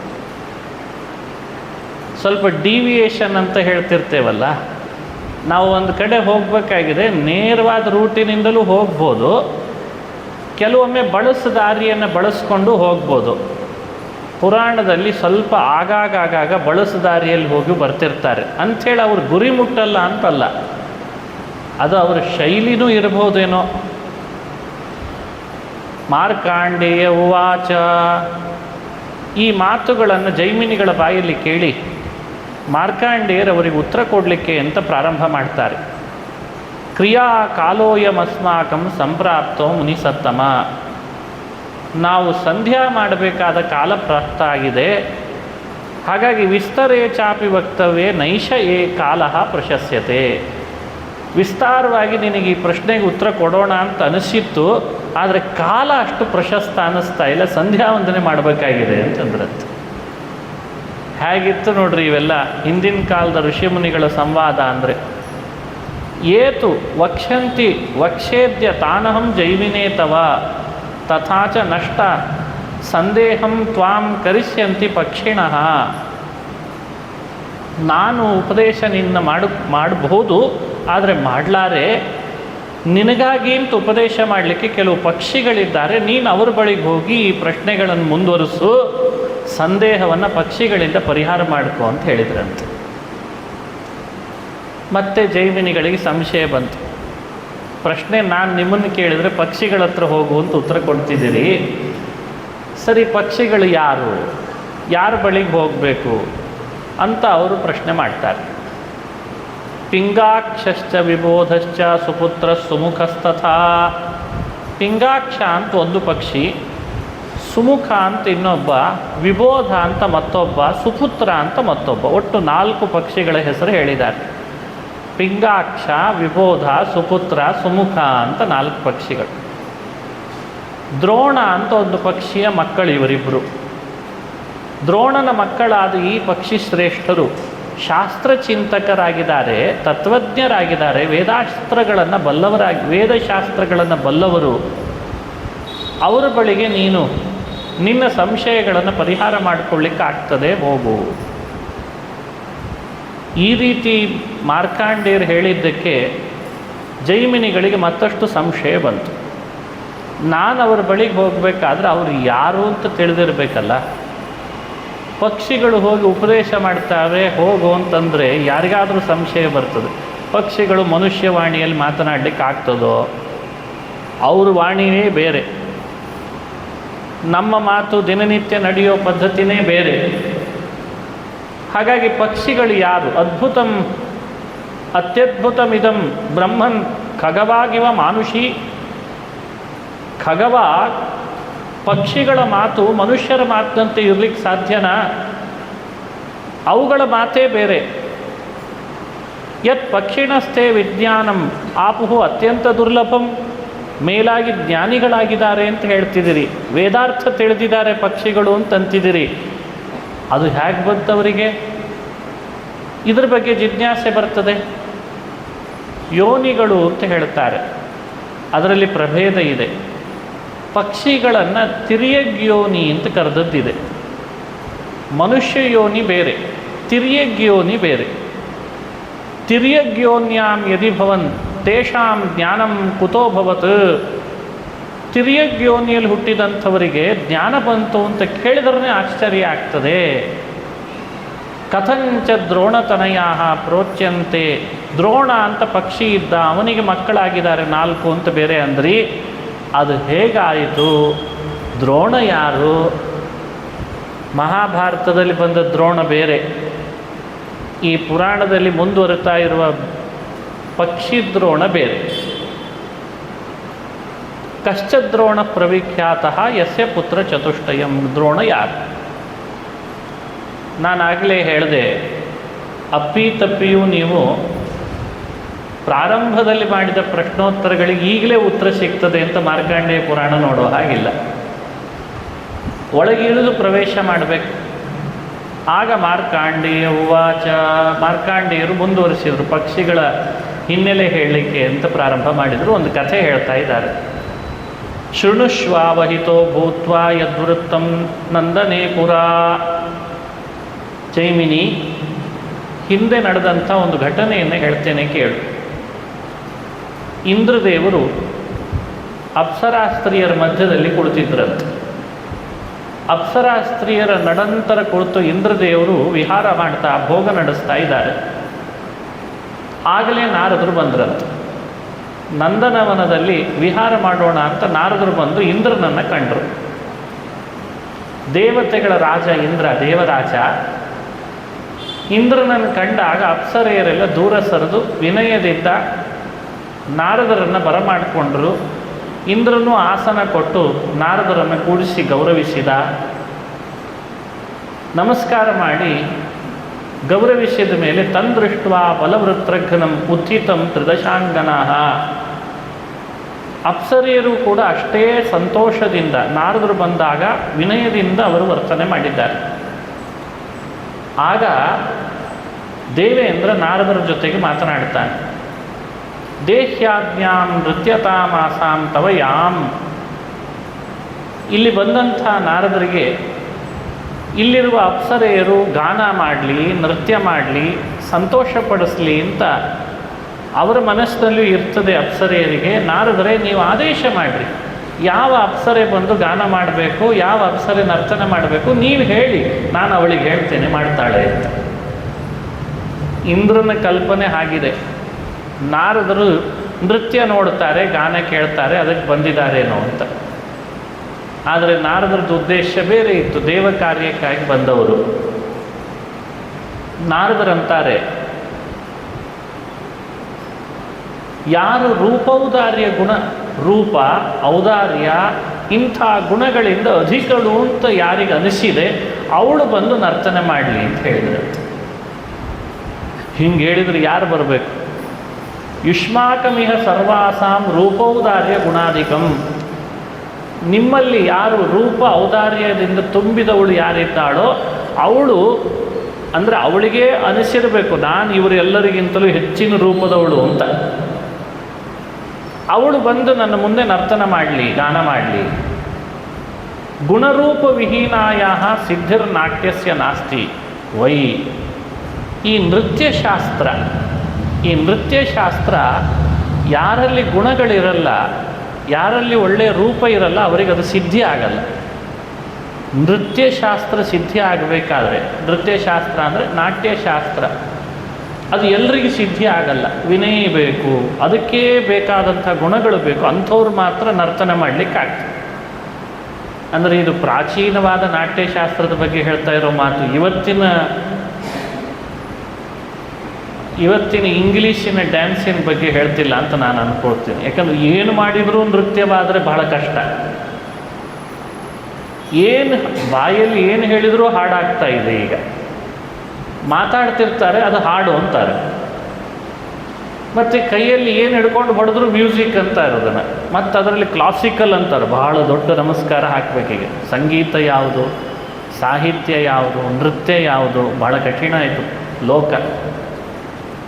ಸ್ವಲ್ಪ ಡಿವಿಯೇಷನ್ ಅಂತ ಹೇಳ್ತಿರ್ತೇವಲ್ಲ, ನಾವು ಒಂದು ಕಡೆ ಹೋಗಬೇಕಾಗಿದೆ, ನೇರವಾದ ರೂಟಿನಿಂದಲೂ ಹೋಗ್ಬೋದು, ಕೆಲವೊಮ್ಮೆ ದಾರಿಯನ್ನು ಬಳಸ್ಕೊಂಡು ಹೋಗ್ಬೋದು. ಪುರಾಣದಲ್ಲಿ ಸ್ವಲ್ಪ ಆಗಾಗ ದಾರಿಯಲ್ಲಿ ಹೋಗಿ ಬರ್ತಿರ್ತಾರೆ. ಅಂಥೇಳಿ ಅವ್ರ ಗುರಿ ಮುಟ್ಟಲ್ಲ ಅಂತಲ್ಲ, ಅದು ಅವರ ಶೈಲಿನೂ ಇರಬಹುದೇನೋ. ಮಾರ್ಕಾಂಡೇಯ ಉವಾಚ, ಈ ಮಾತುಗಳನ್ನು ಜೈಮಿನಿಗಳ ಬಾಯಲ್ಲಿ ಕೇಳಿ ಮಾರ್ಕಾಂಡೇಯರು ಅವರಿಗೆ ಉತ್ತರ ಕೊಡಲಿಕ್ಕೆ ಅಂತ ಪ್ರಾರಂಭ ಮಾಡ್ತಾರೆ. ಕ್ರಿಯಾ ಕಾಲೋಯಮಸ್ಮಾಕಂ ಸಂಪ್ರಾಪ್ತೋ ಮುನಿಸತ್ತಮ. ನಾವು ಸಂಧ್ಯಾ ಮಾಡಬೇಕಾದ ಕಾಲ ಪ್ರಾಪ್ತ ಆಗಿದೆ. ಹಾಗಾಗಿ ವಿಸ್ತರೇ ಚಾಪಿ ವಕ್ತವ್ಯೇ ನೈಷ ಏ ಕಾಲ ಪ್ರಶಸ್ಯತೆ. ವಿಸ್ತಾರವಾಗಿ ನಿನಗೆ ಈ ಪ್ರಶ್ನೆಗೆ ಉತ್ತರ ಕೊಡೋಣ ಅಂತ ಅನಿಸಿತ್ತು, ಆದರೆ ಕಾಲ ಅಷ್ಟು ಪ್ರಶಸ್ತ ಅನ್ನಿಸ್ತಾ ಇಲ್ಲ, ಸಂಧ್ಯಾ ವಂದನೆ ಮಾಡಬೇಕಾಗಿದೆ ಅಂತಂದ್ರಂತೆ. ಹೇಗಿತ್ತು ನೋಡ್ರಿ ಇವೆಲ್ಲ ಹಿಂದಿನ ಕಾಲದ ಋಷಿಮುನಿಗಳ ಸಂವಾದ ಅಂದರೆ. ಏತು ವಕ್ಷಂತಿ ವಕ್ಷೇದ್ಯ ತಾನಹಂ ಜೈವಿನೇ ತವ ತಥಾಚ ನಷ್ಟ ಸಂದೇಹಂ ತ್ವಾಂ ಕರಿಷ್ಯಂತಿ ಪಕ್ಷಿಣಃ. ನಾನು ಉಪದೇಶ ನಿನ್ನ ಮಾಡಬಹುದು, ಆದರೆ ಮಾಡಲಾರೆ. ನಿನಗಾಗಿ ಅಂತ ಉಪದೇಶ ಮಾಡಲಿಕ್ಕೆ ಕೆಲವು ಪಕ್ಷಿಗಳಿದ್ದಾರೆ, ನೀನು ಅವ್ರ ಬಳಿಗೆ ಹೋಗಿ ಈ ಪ್ರಶ್ನೆಗಳನ್ನು ಮುಂದುವರಿಸು, ಸಂದೇಹವನ್ನು ಪಕ್ಷಿಗಳಿಂದ ಪರಿಹಾರ ಮಾಡ್ಕೋ ಅಂತ ಹೇಳಿದ್ರಂತೆ. ಮತ್ತೆ ಜೈಮಿನಿಗಳಿಗೆ ಸಂಶಯ ಬಂತು. ಪ್ರಶ್ನೆ ನಾನು ನಿಮ್ಮನ್ನು ಕೇಳಿದರೆ ಪಕ್ಷಿಗಳ ಹತ್ರ ಹೋಗು ಅಂತ ಉತ್ತರ ಕೊಡ್ತಿದ್ದೀರಿ, ಸರಿ ಪಕ್ಷಿಗಳು ಯಾರ ಬಳಿಗೆ ಹೋಗಬೇಕು ಅಂತ ಅವರು ಪ್ರಶ್ನೆ ಮಾಡ್ತಾರೆ. ಪಿಂಗಾಕ್ಷಶ್ಚ ವಿಬೋಧಶ್ಚ ಸುಪುತ್ರ ಸುಮುಖಸ್ತಥಾ. ಪಿಂಗಾಕ್ಷ ಅಂತ ಒಂದು ಪಕ್ಷಿ, ಸುಮುಖ ಅಂತ ಇನ್ನೊಬ್ಬ, ವಿಬೋಧ ಅಂತ ಮತ್ತೊಬ್ಬ, ಸುಪುತ್ರ ಅಂತ ಮತ್ತೊಬ್ಬ. ಒಟ್ಟು 4 ಪಕ್ಷಿಗಳ ಹೆಸರು ಹೇಳಿದ್ದಾರೆ. ಪಿಂಗಾಕ್ಷ, ವಿಬೋಧ, ಸುಪುತ್ರ, ಸುಮುಖ ಅಂತ 4 ಪಕ್ಷಿಗಳು. ದ್ರೋಣ ಅಂತ ಒಂದು ಪಕ್ಷಿಯ ಮಕ್ಕಳು ಇವರಿಬ್ಬರು. ದ್ರೋಣನ ಮಕ್ಕಳಾದ ಈ ಪಕ್ಷಿ ಶ್ರೇಷ್ಠರು ಶಾಸ್ತ್ರಚಿಂತಕರಾಗಿದ್ದಾರೆ, ತತ್ವಜ್ಞರಾಗಿದ್ದಾರೆ, ವೇದಶಾಸ್ತ್ರಗಳನ್ನು ಬಲ್ಲವರು. ಅವರ ಬಳಿಗೆ ನೀನು ನಿನ್ನ ಸಂಶಯಗಳನ್ನು ಪರಿಹಾರ ಮಾಡಿಕೊಳ್ಳಿಕ್ಕೆ ಆಗ್ತದೆ, ಹೋಗು. ಈ ರೀತಿ ಮಾರ್ಕಾಂಡೇಯರು ಹೇಳಿದ್ದಕ್ಕೆ ಜೈಮಿನಿಗಳಿಗೆ ಮತ್ತಷ್ಟು ಸಂಶಯ ಬಂತು. ನಾನು ಅವರ ಬಳಿಗೆ ಹೋಗಬೇಕಾದ್ರೆ ಅವರು ಯಾರು ಅಂತ ತಿಳಿದಿರಬೇಕಲ್ಲ. ಪಕ್ಷಿಗಳು ಹೋಗಿ ಉಪದೇಶ ಮಾಡ್ತಾವೆ ಹೋಗು ಅಂತಂದರೆ ಯಾರಿಗಾದರೂ ಸಂಶಯ ಬರ್ತದೆ. ಪಕ್ಷಿಗಳು ಮನುಷ್ಯವಾಣಿಯಲ್ಲಿ ಮಾತನಾಡಲಿಕ್ಕೆ ಆಗ್ತದೋ? ಅವ್ರ ವಾಣಿಯೇ ಬೇರೆ, ನಮ್ಮ ಮಾತು ದಿನನಿತ್ಯ ನಡೆಯೋ ಪದ್ಧತಿನೇ ಬೇರೆ. ಹಾಗಾಗಿ ಪಕ್ಷಿಗಳು ಯಾರು? ಅತ್ಯದ್ಭುತಮಿದಂ ಬ್ರಹ್ಮನ್ ಖಗವಾಗಿವ ಮಾನುಷಿ. ಖಗವ ಪಕ್ಷಿಗಳ ಮಾತು ಮನುಷ್ಯರ ಮಾತಿನಂತೆ ಇರಲಿಕ್ಕೆ ಸಾಧ್ಯನಾ? ಅವುಗಳ ಮಾತೇ ಬೇರೆ. ಯತ್ ಪಕ್ಷಿಣಸ್ಥೆ ವಿಜ್ಞಾನಂ ಆಪುಹು ಅತ್ಯಂತ ದುರ್ಲಭಂ. ಮೇಲಾಗಿ ಜ್ಞಾನಿಗಳಾಗಿದ್ದಾರೆ ಅಂತ ಹೇಳ್ತಿದ್ದೀರಿ, ವೇದಾರ್ಥ ತಿಳಿದಿದ್ದಾರೆ ಪಕ್ಷಿಗಳು ಅಂತಂತಿದ್ದೀರಿ. ಅದು ಹೇಗೆ ಬಂತವರಿಗೆ? ಇದ್ರ ಬಗ್ಗೆ ಜಿಜ್ಞಾಸೆ ಬರ್ತದೆ. ಯೋನಿಗಳು ಅಂತ ಹೇಳ್ತಾರೆ, ಅದರಲ್ಲಿ ಪ್ರಭೇದ ಇದೆ. ಪಕ್ಷಿಗಳನ್ನು ತಿರ್ಯಗ್ಯೋನಿ ಅಂತ ಕರೆದದ್ದಿದೆ. ಮನುಷ್ಯ ಯೋನಿ ಬೇರೆ, ತಿರ್ಯಗ್ಯೋನಿ ಬೇರೆ. ತಿರ್ಯಗ್ಯೋನ್ಯಾಂ ಯದಿ ಭವನ್ ತೇಷಾಂ ಜ್ಞಾನಂ ಕುತೋ ಭವತ್. ತಿರ್ಯಗ್ಯೋನಿಯಲ್ಲಿ ಹುಟ್ಟಿದಂಥವರಿಗೆ ಜ್ಞಾನ ಬಂತು ಅಂತ ಕೇಳಿದ್ರೆ ಆಶ್ಚರ್ಯ ಆಗ್ತದೆ. ಕಥಂಚ ದ್ರೋಣತನಯಾ ಪ್ರೋಚ್ಯಂತೆ. ದ್ರೋಣ ಅಂತ ಪಕ್ಷಿ ಇದ್ದ, ಅವನಿಗೆ ಮಕ್ಕಳಾಗಿದ್ದಾರೆ 4 ಅಂತ ಬೇರೆ ಅಂದ್ರಿ. ಅದು ಹೇಗಾಯಿತು? ದ್ರೋಣ ಯಾರು? ಮಹಾಭಾರತದಲ್ಲಿ ಬಂದ ದ್ರೋಣ ಬೇರೆ, ಈ ಪುರಾಣದಲ್ಲಿ ಮುಂದುವರಿತಾ ಇರುವ ಪಕ್ಷಿ ದ್ರೋಣ ಬೇರೆ. ಕಶ್ಚದ್ರೋಣ ಪ್ರವಿಖ್ಯಾತಃ ಯಸ್ಯ ಪುತ್ರ ಚತುಷ್ಟಯಂ. ದ್ರೋಣ ಯಾರು? ನಾನಾಗಲೇ ಹೇಳಿದೆ, ಅಪ್ಪಿ ತಪ್ಪಿಯೂ ನೀವು ಪ್ರಾರಂಭದಲ್ಲಿ ಮಾಡಿದ ಪ್ರಶ್ನೋತ್ತರಗಳಿಗೆ ಈಗಲೇ ಉತ್ತರ ಸಿಗ್ತದೆ ಅಂತ ಮಾರ್ಕಾಂಡೇಯ ಪುರಾಣ ನೋಡೋ ಹಾಗಿಲ್ಲ. ಒಳಗಿಳಿದು ಪ್ರವೇಶ ಮಾಡಬೇಕು. ಆಗ ಮಾರ್ಕಾಂಡೇಯ ಉವಾಚ, ಮಾರ್ಕಾಂಡೇಯರು ಮುಂದುವರಿಸಿದರು. ಪಕ್ಷಿಗಳ ಹಿನ್ನೆಲೆ ಹೇಳಲಿಕ್ಕೆ ಅಂತ ಪ್ರಾರಂಭ ಮಾಡಿದರು. ಒಂದು ಕಥೆ ಹೇಳ್ತಾ ಇದ್ದಾರೆ. ಶೃಣುಷ್ವಾವಹಿತೋ ಭೂತ್ವಾ ಯದ್ವೃತ್ತಂ ನಂದನೇ ಪುರಾ. ಜೈಮಿನಿ, ಹಿಂದೆ ನಡೆದಂಥ ಒಂದು ಘಟನೆಯನ್ನು ಹೇಳ್ತೇನೆ ಕೇಳು. ಇಂದ್ರದೇವರು ಅಪ್ಸರಾಸ್ತ್ರೀಯರ ಮಧ್ಯದಲ್ಲಿ ಕುಳಿತಿದ್ರಂತೆ. ಅಪ್ಸರಾಸ್ತ್ರೀಯರ ನಡಂತರ ಕುಳಿತು ಇಂದ್ರದೇವರು ವಿಹಾರ ಮಾಡ್ತಾ ಭೋಗ ನಡೆಸ್ತಾ ಇದ್ದಾರೆ. ಆಗಲೇ ನಾರದರು ಬಂದ್ರಂತೆ. ನಂದನವನದಲ್ಲಿ ವಿಹಾರ ಮಾಡೋಣ ಅಂತ ನಾರದರು ಬಂದು ಇಂದ್ರನನ್ನು ಕಂಡರು. ದೇವತೆಗಳ ರಾಜ ಇಂದ್ರ, ದೇವರಾಜ. ಇಂದ್ರನನ್ನು ಕಂಡಾಗ ಅಪ್ಸರೆಯರೆಲ್ಲ ದೂರ ಸರಿದು ವಿನಯದಿಂದ ನಾರದರನ್ನು ಬರಮಾಡಿಕೊಂಡರು. ಇಂದ್ರನು ಆಸನ ಕೊಟ್ಟು ನಾರದರನ್ನು ಕೂಡಿಸಿ ಗೌರವಿಸಿದ. ನಮಸ್ಕಾರ ಮಾಡಿ ಗೌರವಿಸಿದ ಮೇಲೆ ತಂದೃಷ್ಟ ಬಲವೃತ್ರಘ್ನಂ ಉತ್ಥಿತಂ ತ್ರಿದಶಾಂಗನಃ. ಅಪ್ಸರೆಯರು ಕೂಡ ಅಷ್ಟೇ ಸಂತೋಷದಿಂದ ನಾರದರು ಬಂದಾಗ ವಿನಯದಿಂದ ಅವರು ವರ್ತನೆ ಮಾಡಿದ್ದಾರೆ. ಆಗ ದೇವೇಂದ್ರ ನಾರದರ ಜೊತೆಗೆ ಮಾತನಾಡ್ತಾನೆ. ದೇಹ್ಯಾಜ್ಞಾಂ ನೃತ್ಯತಾಮಾಸಾಂ ತವ ಯಾಂ. ಇಲ್ಲಿ ಬಂದಂಥ ನಾರದರಿಗೆ ಇಲ್ಲಿರುವ ಅಪ್ಸರೆಯರು ಗಾನ ಮಾಡಲಿ, ನೃತ್ಯ ಮಾಡಲಿ, ಸಂತೋಷಪಡಿಸಲಿ ಅಂತ ಅವರ ಮನಸ್ಸಿನಲ್ಲೂ ಇರ್ತದೆ ಅಪ್ಸರೆಯರಿಗೆ. ನಾರದರೇ, ನೀವು ಆದೇಶ ಮಾಡಿರಿ, ಯಾವ ಅಪ್ಸರೆ ಬಂದು ಗಾನ ಮಾಡಬೇಕು, ಯಾವ ಅಪ್ಸರೆ ನರ್ತನ ಮಾಡಬೇಕು ನೀವು ಹೇಳಿ, ನಾನು ಅವಳಿಗೆ ಹೇಳ್ತೇನೆ, ಮಾಡ್ತಾಳೆ ಅಂತ. ಇಂದ್ರನ ಕಲ್ಪನೆ ಆಗಿದೆ. ನಾರದರು ನೃತ್ಯ ನೋಡ್ತಾರೆ, ಗಾನ ಕೇಳ್ತಾರೆ, ಅದಕ್ಕೆ ಬಂದಿದ್ದಾರೇನೋ ಅಂತ. ಆದರೆ ನಾರದರದ್ದು ಉದ್ದೇಶ ಬೇರೆ ಇತ್ತು, ದೇವ ಕಾರ್ಯಕ್ಕಾಗಿ ಬಂದವರು. ನಾರದರಂತಾರೆ, ಯಾರು ರೂಪೌದಾರ್ಯ ಗುಣ, ರೂಪ ಔದಾರ್ಯ ಇಂಥ ಗುಣಗಳಿಂದ ಅಧಿಕಳು ಅಂತ ಯಾರಿಗೆ ಅನಿಸಿದೆ ಅವಳು ಬಂದು ನರ್ತನೆ ಮಾಡಲಿ ಅಂತ ಹೇಳಿದ್ರು. ಹಿಂಗೆ ಹೇಳಿದ್ರೆ ಯಾರು ಬರಬೇಕು? ಯುಷ್ಮಾಕಮಿಹ ಸರ್ವಾಸಾಂ ರೂಪೌದಾರ್ಯ ಗುಣಾಧಿಕಂ. ನಿಮ್ಮಲ್ಲಿ ಯಾರು ರೂಪ ಔದಾರ್ಯದಿಂದ ತುಂಬಿದವಳು ಯಾರಿದ್ದಾಳೋ ಅವಳು, ಅಂದರೆ ಅವಳಿಗೆ ಅನಿಸಿರಬೇಕು ನಾನು ಇವರೆಲ್ಲರಿಗಿಂತಲೂ ಹೆಚ್ಚಿನ ರೂಪದವಳು ಅಂತ. ಅವಳು ಬಂದು ನನ್ನ ಮುಂದೆ ನರ್ತನ ಮಾಡಲಿ, ಗಾನ ಮಾಡಲಿ. ಗುಣರೂಪ ವಿಹೀನಾಯ ಸಿದ್ಧಿರ್ನಾಟ್ಯಸ್ಯ ನಾಸ್ತಿ ವೈ. ಈ ನೃತ್ಯಶಾಸ್ತ್ರ ಯಾರಲ್ಲಿ ಗುಣಗಳಿರಲ್ಲ, ಯಾರಲ್ಲಿ ಒಳ್ಳೆಯ ರೂಪ ಇರಲ್ಲ, ಅವರಿಗೆ ಅದು ಸಿದ್ಧಿ ಆಗಲ್ಲ. ನೃತ್ಯಶಾಸ್ತ್ರ ಸಿದ್ಧಿ ಆಗಬೇಕಾದ್ರೆ, ನೃತ್ಯಶಾಸ್ತ್ರ ಅಂದರೆ ನಾಟ್ಯಶಾಸ್ತ್ರ, ಅದು ಎಲ್ರಿಗೂ ಸಿದ್ಧಿ ಆಗಲ್ಲ. ವಿನಯ ಬೇಕು, ಅದಕ್ಕೆ ಬೇಕಾದಂಥ ಗುಣಗಳು ಬೇಕು, ಅಂಥವ್ರು ಮಾತ್ರ ನರ್ತನ ಮಾಡಲಿಕ್ಕಾಗ್ತದೆ. ಅಂದರೆ ಇದು ಪ್ರಾಚೀನವಾದ ನಾಟ್ಯಶಾಸ್ತ್ರದ ಬಗ್ಗೆ ಹೇಳ್ತಾ ಇರೋ ಮಾತು. ಇವತ್ತಿನ ಇಂಗ್ಲೀಷಿನ ಡ್ಯಾನ್ಸಿನ ಬಗ್ಗೆ ಹೇಳ್ತಿಲ್ಲ ಅಂತ ನಾನು ಅಂದ್ಕೊಳ್ತೀನಿ. ಯಾಕಂದರೆ ಏನು ಮಾಡಿದರೂ ನೃತ್ಯವಾದರೆ ಬಹಳ ಕಷ್ಟ. ಏನು ಬಾಯಲ್ಲಿ ಏನು ಹೇಳಿದರೂ ಹಾಡಾಗ್ತಾ ಇದೆ. ಈಗ ಮಾತಾಡ್ತಿರ್ತಾರೆ, ಅದು ಹಾಡು ಅಂತಾರೆ. ಮತ್ತು ಕೈಯಲ್ಲಿ ಏನು ಹಿಡ್ಕೊಂಡು ಹೊಡೆದ್ರು ಮ್ಯೂಸಿಕ್ ಅಂತಾರೆ ಅದನ್ನು. ಮತ್ತು ಅದರಲ್ಲಿ ಕ್ಲಾಸಿಕಲ್ ಅಂತಾರೆ, ಬಹಳ ದೊಡ್ಡ ನಮಸ್ಕಾರ ಹಾಕಬೇಕೀಗ. ಸಂಗೀತ ಯಾವುದು, ಸಾಹಿತ್ಯ ಯಾವುದು, ನೃತ್ಯ ಯಾವುದು, ಬಹಳ ಕಠಿಣ ಆಯಿತು ಲೋಕ.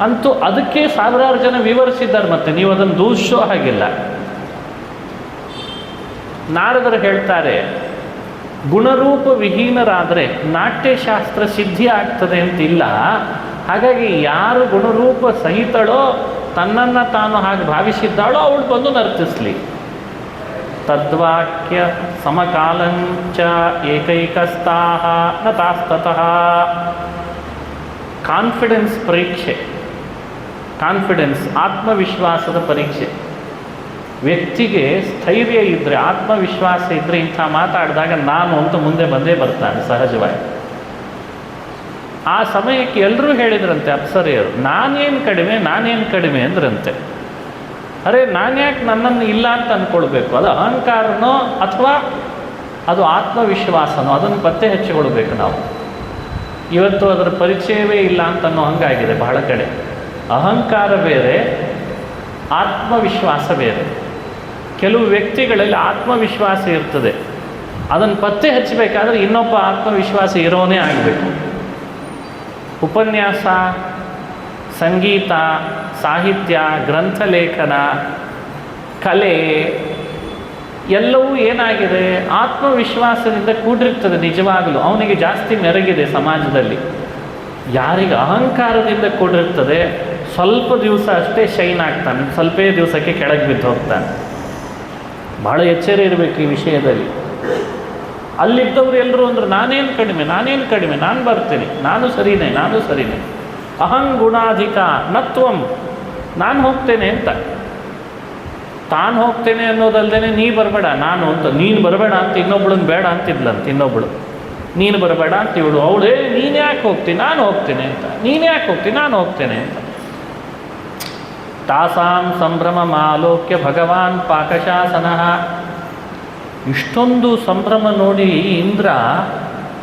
ಅಂತೂ ಅದಕ್ಕೆ ಸಾವಿರಾರು ಜನ ವಿವರಿಸಿದ್ದಾರೆ. ಮತ್ತೆ ನೀವು ಅದನ್ನು ದೂಷೋ ಹಾಗಿಲ್ಲ. ನಾರದರು ಹೇಳ್ತಾರೆ, ಗುಣರೂಪ ವಿಹೀನರಾದರೆ ನಾಟ್ಯಶಾಸ್ತ್ರ ಸಿದ್ಧಿ ಆಗ್ತದೆ ಅಂತಿಲ್ಲ. ಹಾಗಾಗಿ ಯಾರು ಗುಣರೂಪ ಸಹಿತಳೋ, ತನ್ನನ್ನು ತಾನು ಹಾಗೆ ಭಾವಿಸಿದ್ದಾಳೋ ಅವಳು ಬಂದು ನರ್ತಿಸಲಿ. ತದ್ವಾಕ್ಯ ಸಮಕಾಲಂಚ ಏಕೈಕಸ್ಥಾಹ ನ ತಾಸ್ತತಃ. ಕಾನ್ಫಿಡೆನ್ಸ್ ಪರೀಕ್ಷೆ, ಕಾನ್ಫಿಡೆನ್ಸ್ ಆತ್ಮವಿಶ್ವಾಸದ ಪರೀಕ್ಷೆ. ವ್ಯಕ್ತಿಗೆ ಸ್ಥೈರ್ಯ ಇದ್ದರೆ, ಆತ್ಮವಿಶ್ವಾಸ ಇದ್ದರೆ ಇಂಥ ಮಾತಾಡಿದಾಗ ನಾನು ಅಂತ ಮುಂದೆ ಬಂದೇ ಬರ್ತಾನೆ ಸಹಜವಾಗಿ. ಆ ಸಮಯಕ್ಕೆ ಎಲ್ಲರೂ ಹೇಳಿದ್ರಂತೆ ಅಪ್ಸರೆಯರು, ನಾನೇನು ಕಡಿಮೆ ಅಂದ್ರಂತೆ. ಅರೆ ನಾನ್ಯಾಕೆ ನನ್ನನ್ನು ಇಲ್ಲ ಅಂತ ಅಂದ್ಕೊಳ್ಬೇಕು? ಅದು ಅಹಂಕಾರನೋ ಅಥವಾ ಅದು ಆತ್ಮವಿಶ್ವಾಸನೋ, ಅದನ್ನು ಪತ್ತೆ ಹಚ್ಚಿಕೊಳ್ಬೇಕು ನಾವು. ಇವತ್ತು ಅದರ ಪರಿಚಯವೇ ಇಲ್ಲ ಅಂತನೋ ಹಂಗಾಗಿದೆ ಬಹಳ ಕಡೆ. ಅಹಂಕಾರ ಬೇರೆ, ಆತ್ಮವಿಶ್ವಾಸ ಬೇರೆ. ಕೆಲವು ವ್ಯಕ್ತಿಗಳಲ್ಲಿ ಆತ್ಮವಿಶ್ವಾಸ ಇರ್ತದೆ, ಅದನ್ನು ಪತ್ತೆ ಹಚ್ಚಬೇಕಾದ್ರೆ ಇನ್ನೊಬ್ಬ ಆತ್ಮವಿಶ್ವಾಸ ಇರೋನೇ ಆಗಬೇಕು. ಉಪನ್ಯಾಸ, ಸಂಗೀತ, ಸಾಹಿತ್ಯ, ಗ್ರಂಥಲೇಖನ, ಕಲೆ ಎಲ್ಲವೂ ಏನಾಗಿದೆ, ಆತ್ಮವಿಶ್ವಾಸದಿಂದ ಕೂಡಿರ್ತದೆ. ನಿಜವಾಗಲೂ ಅವನಿಗೆ ಜಾಸ್ತಿ ಮೆರಗಿದೆ ಸಮಾಜದಲ್ಲಿ. ಯಾರಿಗೆ ಅಹಂಕಾರದಿಂದ ಕೂಡಿರ್ತದೆ ಸ್ವಲ್ಪ ದಿವಸ ಅಷ್ಟೇ ಶೈನ್ ಆಗ್ತಾನೆ, ಸ್ವಲ್ಪೇ ದಿವಸಕ್ಕೆ ಕೆಳಗೆ ಬಿದ್ದು ಹೋಗ್ತಾನೆ. ಭಾಳ ಎಚ್ಚರ ಇರಬೇಕು ಈ ವಿಷಯದಲ್ಲಿ. ಅಲ್ಲಿದ್ದವರು ಎಲ್ಲರೂ ಅಂದರು ನಾನೇನು ಕಡಿಮೆ, ನಾನು ಬರ್ತೇನೆ, ನಾನು ಸರಿನೇ. ಅಹಂಗುಣಾಧಿಕ ನತ್ವಂ, ನಾನು ಹೋಗ್ತೇನೆ ಅಂತ. ತಾನು ಹೋಗ್ತೇನೆ ಅನ್ನೋದಲ್ದೇ ನೀ ಬರಬೇಡ ನಾನು ಅಂತ, ನೀನು ಬರಬೇಡ ಅಂತ ಇನ್ನೊಬ್ಳನ್ನ ಬೇಡ ಅಂತಿದ್ಲಂತ. ಇನ್ನೊಬ್ಬಳು ನೀನು ಬರಬೇಡ ಅಂತ ಇವಳು, ಅವಳೇ ನೀನು ಯಾಕೆ ಹೋಗ್ತೀನಿ, ನಾನು ಹೋಗ್ತೇನೆ ಅಂತ, ನೀನು ಯಾಕೆ ಹೋಗ್ತೀನಿ, ನಾನು ಹೋಗ್ತೇನೆ ಅಂತ. ತಾಸಾಂ ಸಂಭ್ರಮ ಆಲೋಕ್ಯ ಭಗವಾನ್ ಪಾಕಶಾಸನಃ. ಇಷ್ಟೊಂದು ಸಂಭ್ರಮ ನೋಡಿ ಇಂದ್ರ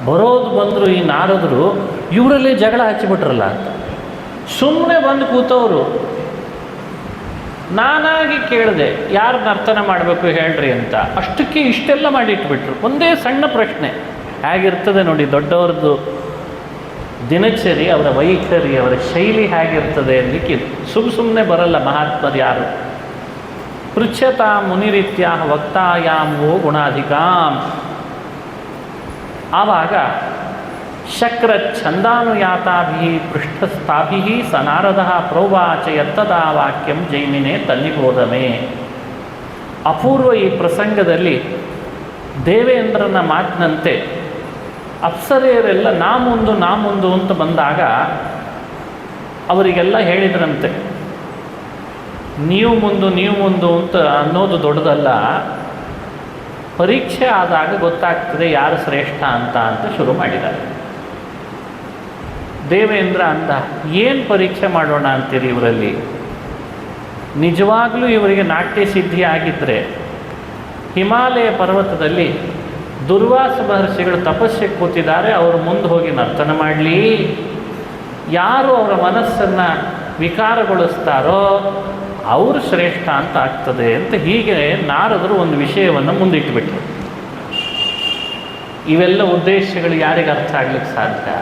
ಬಂದರು ಈ ನಾರದರು, ಇವರಲ್ಲೇ ಜಗಳ ಹಚ್ಚಿಬಿಟ್ರಲ್ಲ ಅಂತ. ಸುಮ್ಮನೆ ಬಂದು ಕೂತವರು. ನಾನಾಗಿ ಕೇಳಿದೆ, ಯಾರು ನರ್ತನ ಮಾಡಬೇಕು ಹೇಳ್ರಿ ಅಂತ. ಅಷ್ಟಕ್ಕೆ ಇಷ್ಟೆಲ್ಲ ಮಾಡಿಟ್ಬಿಟ್ರು. ಒಂದೇ ಸಣ್ಣ ಪ್ರಶ್ನೆ, ಹೇಗಿರ್ತದೆ ನೋಡಿ ದೊಡ್ಡವ್ರದ್ದು ದಿನಚರಿ, ಅವರ ವೈಖರಿ, ಅವರ ಶೈಲಿ ಹೇಗಿರ್ತದೆ ಅನ್ನಲಿಕ್ಕೆ. ಸುಮ್ಮನೆ ಬರಲ್ಲ ಮಹಾತ್ಮರು ಯಾರು. ಪೃಚ್ಛತಾ ಮುನಿರೀತ್ಯ ವಕ್ತಾಯಾಮೋ ಗುಣಾಧಿಕಾಂ. ಆವಾಗ ಶಕ್ರ ಛಂದಾನುಯಾತಾಭಿ ಪೃಷ್ಠಸ್ಥಾಭಿ ಸ ನಾರದಃ ಪ್ರೋವಾಚ ಯತ್ತದಾ ವಾಕ್ಯಂ ಜೈಮಿನೇ ತನ್ನಿಬೋಧಮೇ. ಅಪೂರ್ವ ಈ ಪ್ರಸಂಗದಲ್ಲಿ ದೇವೇಂದ್ರನ ಮಾತಿನಂತೆ ಅಪ್ಸರೆಯರೆಲ್ಲ ನಾ ಮುಂದು ಅಂತ ಬಂದಾಗ ಅವರಿಗೆಲ್ಲ ಹೇಳಿದ್ರಂತೆ, ನೀವು ಮುಂದು ಅಂತ ಅನ್ನೋದು ದೊಡ್ಡದಲ್ಲ, ಪರೀಕ್ಷೆ ಆದಾಗ ಗೊತ್ತಾಗ್ತದೆ ಯಾರು ಶ್ರೇಷ್ಠ ಅಂತ ಶುರು ಮಾಡಿದ್ದಾರೆ. ದೇವೇಂದ್ರ ಅಂದ, ಏನು ಪರೀಕ್ಷೆ ಮಾಡೋಣ ಅಂತೀರಿ ಇವರಲ್ಲಿ? ನಿಜವಾಗ್ಲೂ ಇವರಿಗೆ ನಾಟ್ಯ ಸಿದ್ಧಿ ಆಗಿದ್ದರೆ ಹಿಮಾಲಯ ಪರ್ವತದಲ್ಲಿ ದುರ್ವಾಸ ಮಹರ್ಷಿಗಳು ತಪಸ್ಸಿಗೆ ಕೂತಿದ್ದಾರೆ, ಅವರು ಮುಂದೆ ಹೋಗಿ ನರ್ತನ ಮಾಡಲಿ. ಯಾರು ಅವರ ಮನಸ್ಸನ್ನು ವಿಕಾರಗೊಳಿಸ್ತಾರೋ ಅವರು ಶ್ರೇಷ್ಠ ಅಂತ ಆಗ್ತದೆ ಅಂತ. ಹೀಗೆ ನಾರದರು ಒಂದು ವಿಷಯವನ್ನು ಮುಂದಿಟ್ಟುಬಿಟ್ರು. ಇವೆಲ್ಲ ಉದ್ದೇಶಗಳು ಯಾರಿಗೆ ಅರ್ಥ ಆಗ್ಲಿಕ್ಕೆ ಸಾಧ್ಯ?